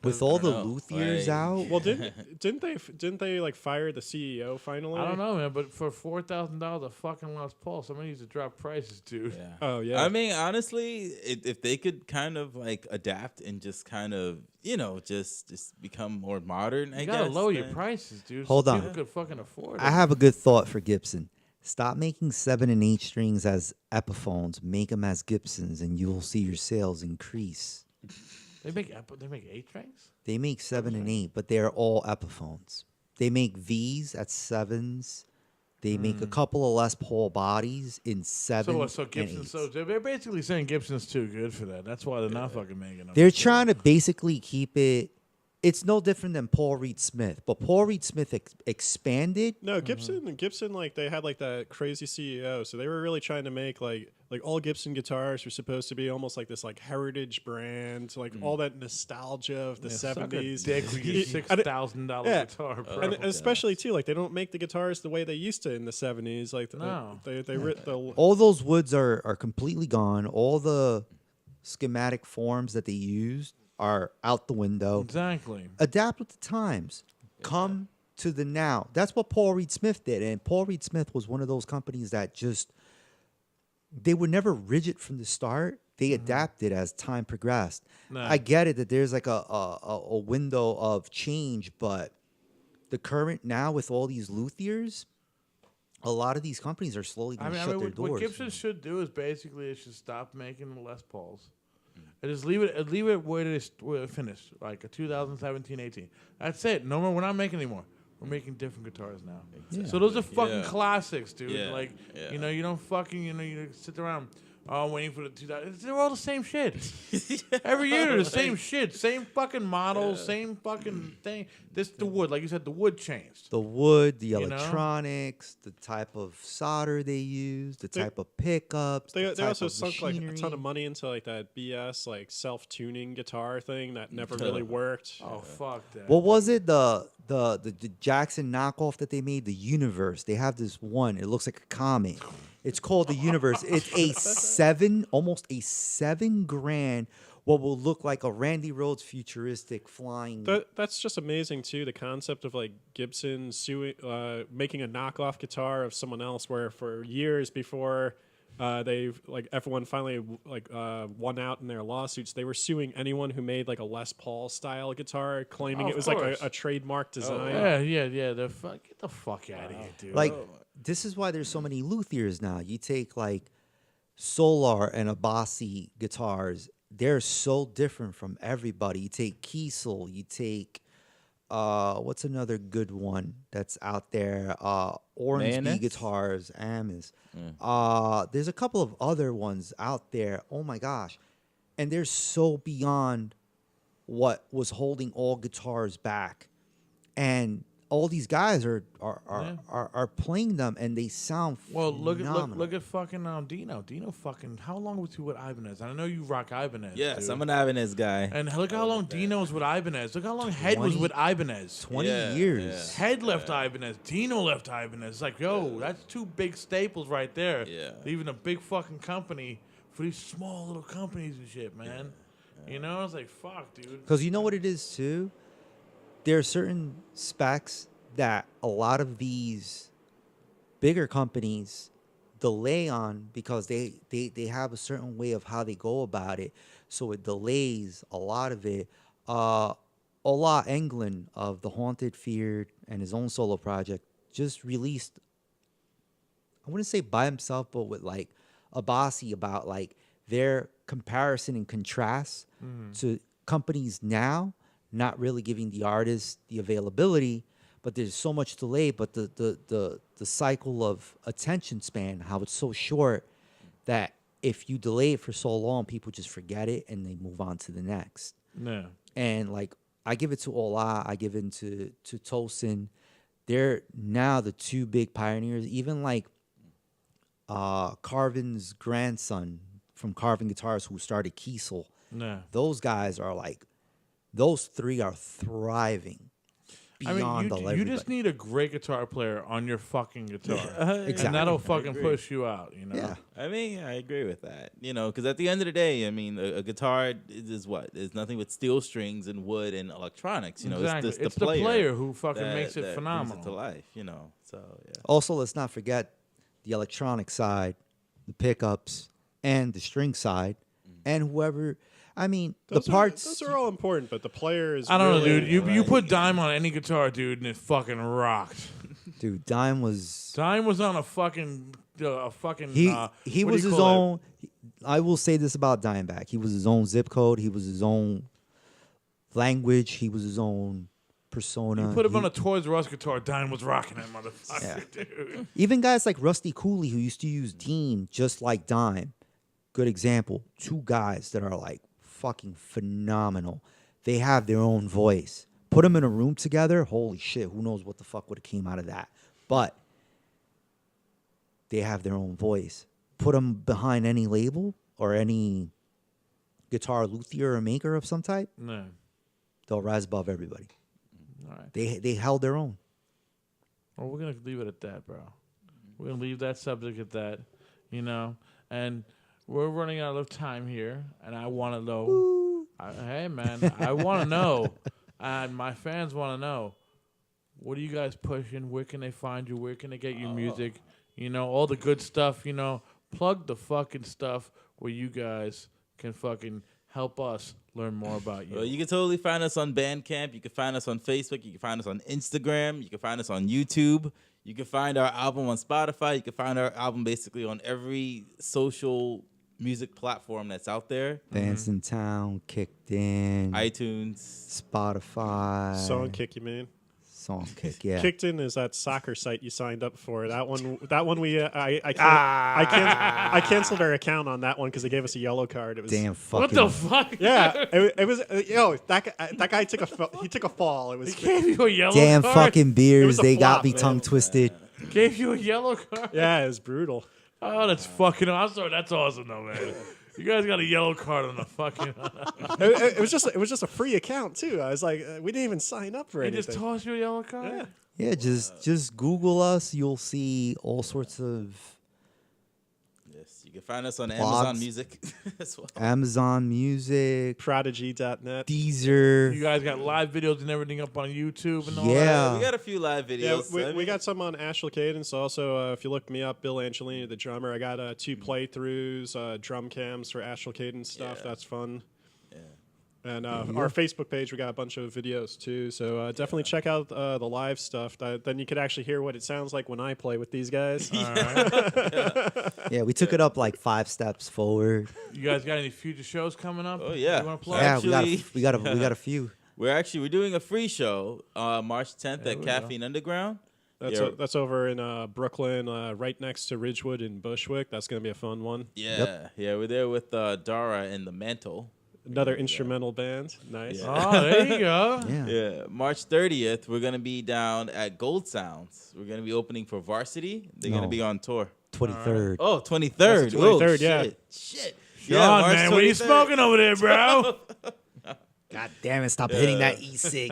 With all the know. luthiers Like- out, Well, didn't they like fire the CEO finally? I don't know, man. But for $4,000 a fucking Les Paul, somebody needs to drop prices, dude. Yeah. Oh yeah. I mean, honestly, if they could kind of like adapt and just kind of, just become more modern, I You guess. gotta lower your then- prices, dude. Hold so on. people could fucking afford it. I have a good thought for Gibson. Stop making 7 and 8 strings as Epiphones. Make them as Gibsons, and you will see your sales increase. They make 8 strings. They make 7 and 8, but they're all Epiphones. They make V's at 7s. They make a couple of Les Paul bodies in 7 So and Gibson. 8s. So they're basically saying Gibson's too good for that. That's why they're not fucking making them. They're trying to basically keep it. It's no different than Paul Reed Smith, but Paul Reed Smith expanded. No, Gibson, like they had like that crazy CEO, so they were really trying to make like all Gibson guitars were supposed to be almost like this like heritage brand, like all that nostalgia of the '70s. Dick with your $6,000 Yeah. guitar, bro. And especially too, like they don't make the guitars the way they used to in the '70s. Like No. they writ the All those woods are completely gone. All the schematic forms that they used are out the window. Exactly. Adapt with the times. Come to the now. That's what Paul Reed Smith did. And Paul Reed Smith was one of those companies that they were never rigid from the start. They adapted as time progressed. No. I get it that there's like a window of change, but the current now with all these luthiers, a lot of these companies are slowly going to shut their what doors. Gibson should do is basically it should stop making the Les Pauls. And just leave it where it finished, like a 2017, 18. That's it. No more. We're not making anymore. We're making different guitars now. So those are fucking Yeah. classics, dude. Yeah. Like, Yeah. you don't fucking, you sit around waiting for the 2000. They're all the same shit. Every year they're the same shit. Same fucking models, same fucking thing. The wood, like you said, the wood changed. The wood, the know? electronics, the type of solder they use, the type of pickups. They the type also of sunk like a ton machinery. of money into like that BS like self-tuning guitar thing that never really worked. Oh, fuck that. What was it? The Jackson knockoff that they made, the Universe. They have this one. It looks like a comet. It's called the Universe. It's almost a $7,000. What will look like a Randy Rhoads futuristic flying. That's just amazing too. The concept of like Gibson making a knockoff guitar of someone else, where for years before they've like everyone finally won out in their lawsuits, they were suing anyone who made like a Les Paul style guitar, claiming Oh, it of was like course. a trademark design. Yeah. Get the fuck out of here, dude. Like, this is why there's so many luthiers now. You take like Solar and Abasi guitars. They're so different from everybody. You take Kiesel. You take what's another good one that's out there? Orange Mayonnaise? Bee guitars, Amis. There's a couple of other ones out there. Oh my gosh, and they're so beyond what was holding all guitars back, and all these guys are playing them, and they sound Well, phenomenal. look at fucking Dino. Dino fucking. How long was he with Ibanez? I know you rock Ibanez. Yes, dude. I'm an Ibanez guy. And look how long Dino was with Ibanez. Look how long Head was 20 with Ibanez. 20 Yeah, years. Head left Ibanez. Dino left Ibanez. It's like, yo, that's two big staples right there. Yeah. Leaving a big fucking company for these small little companies and shit, man. You know, I was like, fuck, dude. Because you know what it is too? There are certain specs that a lot of these bigger companies delay on because they have a certain way of how they go about it. So it delays a lot of it. Ola Englund of The Haunted Feared and his own solo project just released, I wouldn't say by himself, but with like Abasi about like their comparison and contrast to companies now not really giving the artist the availability, but there's so much delay. But the cycle of attention span, how it's so short that if you delay it for so long, people just forget it and they move on to the next. No. And like I give it to Ola, I give it to Tosin. they're now the two big pioneers. Even like Carvin's grandson from Carvin Guitars, who started Kiesel. Yeah. Those guys are like, those three are thriving I beyond mean, you everybody. just need a great guitar player on your fucking guitar. Exactly. And that'll I fucking agree. push you out, you know? Yeah. I mean, I agree with that. Because at the end of the day, I mean, a guitar is what? It's nothing but steel strings and wood and electronics. Exactly. It's It's the player who fucking makes it that phenomenal. brings it to life. So yeah. Also, let's not forget the electronic side, the pickups, and the string side, and whoever. I mean, Those the parts. Those are all important, but the player is. I don't know, really, dude. You put Dime on any guitar, dude, and it fucking rocked. Dude, Dime was. Dime was on a fucking. He what was do you his call own. I will say this about Dimebag: he was his own zip code. He was his own language. He was his own persona. You put him He- on a Toys R Us guitar, Dime was rocking that motherfucker, dude. Even guys like Rusty Cooley, who used to use Dean just like Dime, good example. Two guys that are like fucking phenomenal. They have their own voice. Put them in a room together, holy shit, who knows what the fuck would have came out of that. But they have their own voice. Put them behind any label or any guitar luthier or maker of some type, No. they'll rise above everybody. All right. They held their own. Well, we're gonna leave it at that, bro. We're gonna leave that subject at that, And we're running out of time here, and I want to know. Hey, man, I want to know, and my fans want to know. What are you guys pushing? Where can they find you? Where can they get your music? All the good stuff. Plug the fucking stuff where you guys can fucking help us learn more about you. Well, you can totally find us on Bandcamp. You can find us on Facebook. You can find us on Instagram. You can find us on YouTube. You can find our album on Spotify. You can find our album basically on every social music platform that's out there. Bands in Town, Kicked In, iTunes. Spotify. Song kick, you mean? Song Kick, yeah. Kicked In is that soccer site you signed up for. That one we I canceled our account on that one because they gave us a yellow card. It was Damn What fucking. the fuck? Yeah, it was that guy took a fall. It was Gave you a yellow Damn card? fucking It beers. was a They got flop, me man. tongue twisted. Gave you a yellow card? yeah, it was brutal. Oh, that's fucking. I'm sorry. That's awesome, though, man. You guys got a yellow card on the fucking. It was just a free account too. I was like, we didn't even sign up for They anything. just tossed you a yellow card? Yeah. Yeah, just Google us. You'll see all sorts of Yes, you can find us on Blogs. Amazon Music as well. Amazon Music, Prodigy.net. Deezer. You guys got live videos and everything up on YouTube and all Yeah. We got a few live Yeah, videos. we got some on Astral Cadence. Also, if you look me up, Bill Angelini, the drummer, I got 2 playthroughs, drum cams for Astral Cadence stuff. Yeah. That's fun. Yeah. And our Facebook page, we got a bunch of videos too. So definitely check out the live stuff. Then you could actually hear what it sounds like when I play with these guys. Yeah, we took it up like 5 steps forward. You guys got any future shows coming up? Oh, yeah. You want to plug? Yeah, Actually- we got a few. We're doing a free show March 10th There at we Caffeine Underground. That's Yeah. that's over in Brooklyn, right next to Ridgewood in Bushwick. That's gonna be a fun one. Yeah, yeah, we're there with Dara and the Mantle. Another instrumental band. Nice. Yeah. Oh, there you go. Yeah. Yeah, March 30th, we're gonna be down at Gold Sounds. We're gonna be opening for Varsity. They're No. gonna be on tour. 23rd. Oh, 23rd. That's the 23rd, oh, yeah. Shit. Sean, March man, what are you 23rd. smoking over there, bro? God damn it! Stop hitting that e-cig.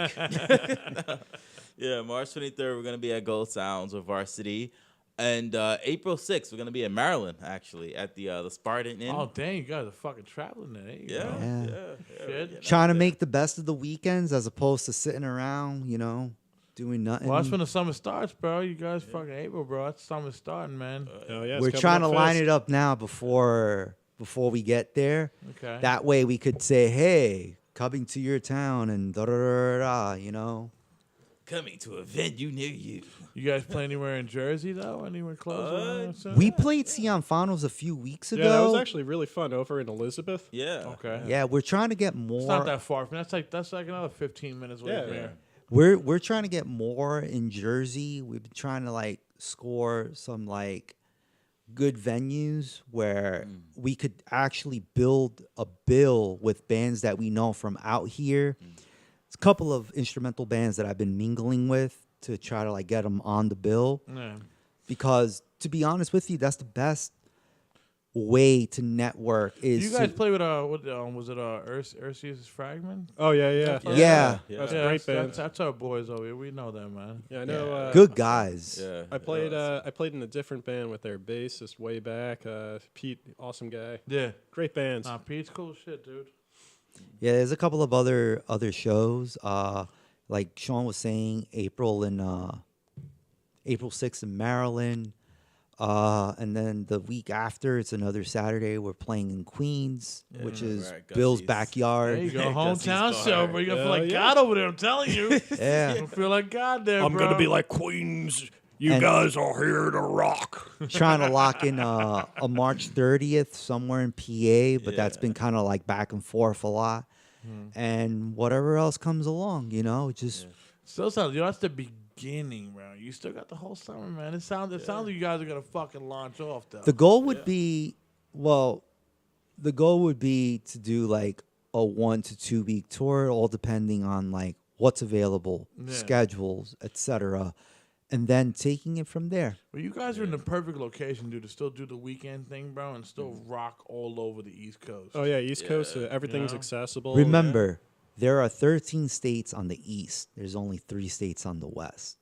Yeah, March 23rd, we're gonna be at Gold Sounds with Varsity. And April 6th, we're gonna be in Maryland, actually, at the Spartan Inn. Oh, dang, you guys are fucking traveling there. There you yeah, go. Yeah. yeah. Shit. Trying to make the best of the weekends as opposed to sitting around, doing nothing. Well, that's when the summer starts, bro. You guys fucking April, bro. That's summer starting, man. Oh, yeah, it's We're coming trying to up line fast. it up now before we get there. Okay. That way we could say, hey, coming to your town and Coming to a venue near you. You guys play anywhere in Jersey, though? Anywhere close? around or something? We played Cianfanos a few weeks ago. Yeah, that was actually really fun over in Elizabeth. Yeah. Okay. Yeah, we're trying to get more. It's not that far from me. That's like another 15 minutes away Yeah. from here. We're trying to get more in Jersey. We've been trying to score some good venues where we could actually build a bill with bands that we know from out here. It's a couple of instrumental bands that I've been mingling with to try to like get them on the bill. Yeah. Because to be honest with you, that's the best way to network. Is You guys to, play with what was it Ursius Fragment? Oh yeah. Yeah. That's Yeah, a great band. That's our boys over here. We know them, man. Yeah, I know. good guys. Yeah. I played in a different band with their bassist way back. Pete, awesome guy. Yeah. Great bands. Nah, Pete's cool shit, dude. Yeah, there's a couple of other shows. Like Sean was saying, April 6th in Maryland. And then the week after, it's another Saturday. We're playing in Queens, which is Right, Bill's Gussie's. backyard. There you go, Gussie's hometown bar. show, bro. You're gonna feel like Yeah. God over there. I'm telling you. Yeah. You feel like God there, I'm bro. gonna be like Queens. You And- guys are here to rock. Trying to lock in a March 30th somewhere in PA, but that's been kind of like back and forth a lot. And whatever else comes along, just Still sounds. That's the beginning, bro. You still got the whole summer, man. It sounds like you guys are gonna fucking launch off, though. the goal would be, the goal would be to do like a 1 to 2 week tour, all depending on like what's available, schedules, etc. And then taking it from there. Well, you guys are in the perfect location, dude, to still do the weekend thing, bro, and still rock all over the East Coast. Oh yeah, East Coast. Everything's Yeah. accessible. Remember, there are 13 states on the East. There's only 3 states on the West.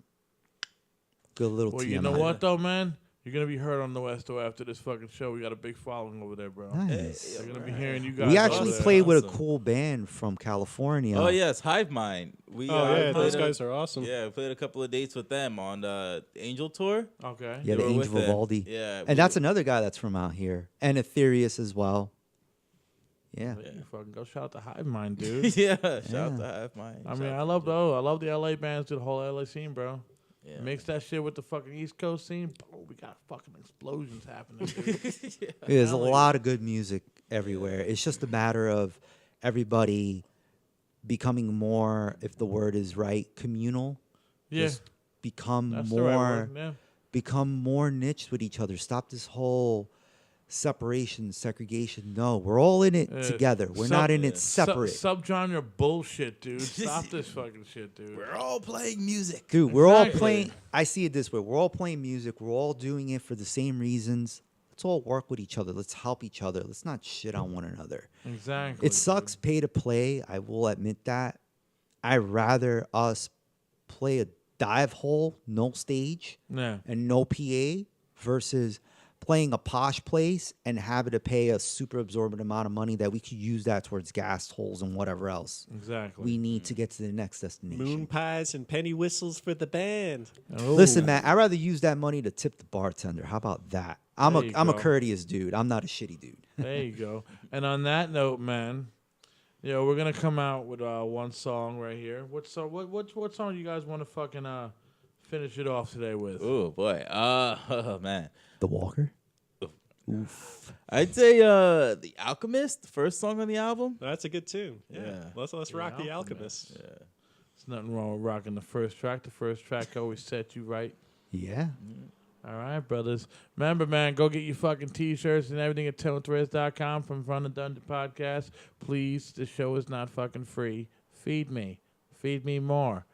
Good little Well, TMI. you know what, though, man? You're going to be heard on the West, though, after this fucking show. We got a big following over there, bro. Nice. They're going to be hearing you guys. We over actually there. played with a Awesome. cool band from California. Oh yes, Hive Mind. We Oh yeah, played those guys are awesome. Yeah, we played a couple of dates with them on the Angel tour. Okay. Yeah, the We were Angel with them. Vivaldi. Yeah, And that's another guy that's from out here. And Ethereus as well. Yeah. Yeah, you fucking go shout out to Hive Mind, dude. yeah. Shout out to Hive Mind. I mean, I love the LA bands, the whole LA scene, bro. Yeah. Mix that shit with the fucking East Coast scene. Boom, we got fucking explosions happening, dude. There's a lot of good music everywhere. It's just a matter of everybody becoming more, if the word is right, communal. Yeah, Just become that's the right more word. Yeah. become more niched with each other. Stop this whole separation, segregation. No, we're all in it together. We're not in it separate. Subgenre bullshit, dude. Stop this fucking shit, dude. We're all playing music. Dude, we're all Exactly. playing. I see it this way. We're all playing music. We're all doing it for the same reasons. Let's all work with each other. Let's help each other. Let's not shit on one another. Exactly. It sucks pay to play. I will admit that. I'd rather us play a dive hole, no stage, Yeah. and no PA versus playing a posh place and having to pay a super absorbent amount of money that we could use that towards gas holes and whatever else Exactly. we need to get to the next destination. Moon pies and penny whistles for the band. Oh. Listen, man, I'd rather use that money to tip the bartender. How about that? I'm There you a go. courteous dude. I'm not a shitty dude. There you go. And on that note, man, we're gonna come out with one song right here. What song? What song you guys want to fucking finish it off today with? Oh boy. Oh man. The Walker? I'd say The Alchemist, the first song on the album. That's a good tune. Yeah. Yeah. Let's rock the Alchemist. There's nothing wrong with rocking the first track. The first track always set you right. Yeah. All right, brothers. Remember, man, go get your fucking T-shirts and everything at ToneThreads.com from Front of Dungeon Podcast. Please, the show is not fucking free. Feed me. Feed me more.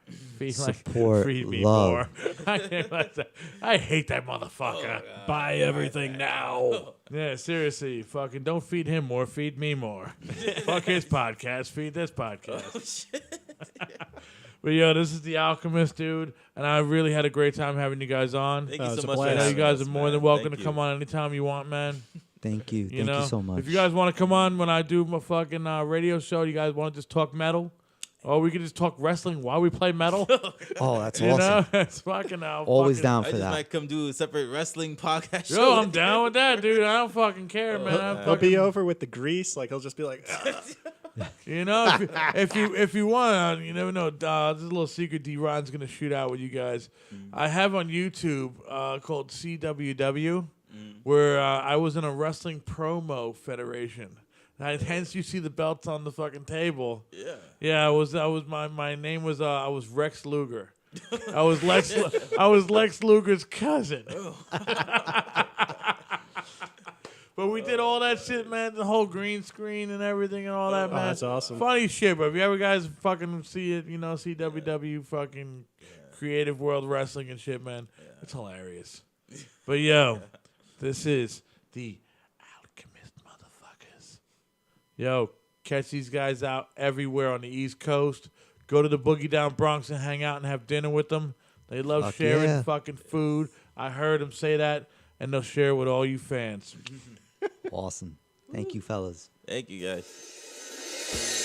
Support, feed me love. more. I can't let that. I hate that motherfucker. Buy everything now. Yeah, seriously. Fucking don't feed him more. Feed me more. Fuck his podcast. Feed this podcast. But yo, this is The Alchemist, dude. And I really had a great time having you guys on. Thank you it's so a much. blast. for I know you having guys us, are more man. than welcome Thank to come on anytime you want, man. Thank you. You Thank know, you so much. if you guys want to come on when I do my fucking radio show, you guys want to just talk metal, or we could just talk wrestling while we play metal. oh, that's You awesome. know, it's fucking Always down I for just that. might come do a separate wrestling podcast show. Yo, I'm down with that, dude. I don't fucking care, man. I'm He'll fucking, be over with the grease. Like he'll just be like, you know, if you want, you never know. There's a little secret Dee Rotten's gonna shoot out with you guys. I have on YouTube called CWW, where I was in a wrestling promo federation. And hence, you see the belts on the fucking table. Yeah. I was my name was I was Rex Luger. I was Lex Luger's cousin. But we did all that shit, man. The whole green screen and everything and all that, man. that's awesome. Funny shit, bro. If you ever guys fucking see it, you know, CWW fucking creative world wrestling and shit, man. It's hilarious. But yo, this is the Alchemist motherfuckers. Yo, catch these guys out everywhere on the East Coast. Go to the Boogie Down Bronx and hang out and have dinner with them. They love Fuck sharing yeah. fucking food. I heard them say that, and they'll share it with all you fans. Awesome. Thank you, fellas. Thank you, guys.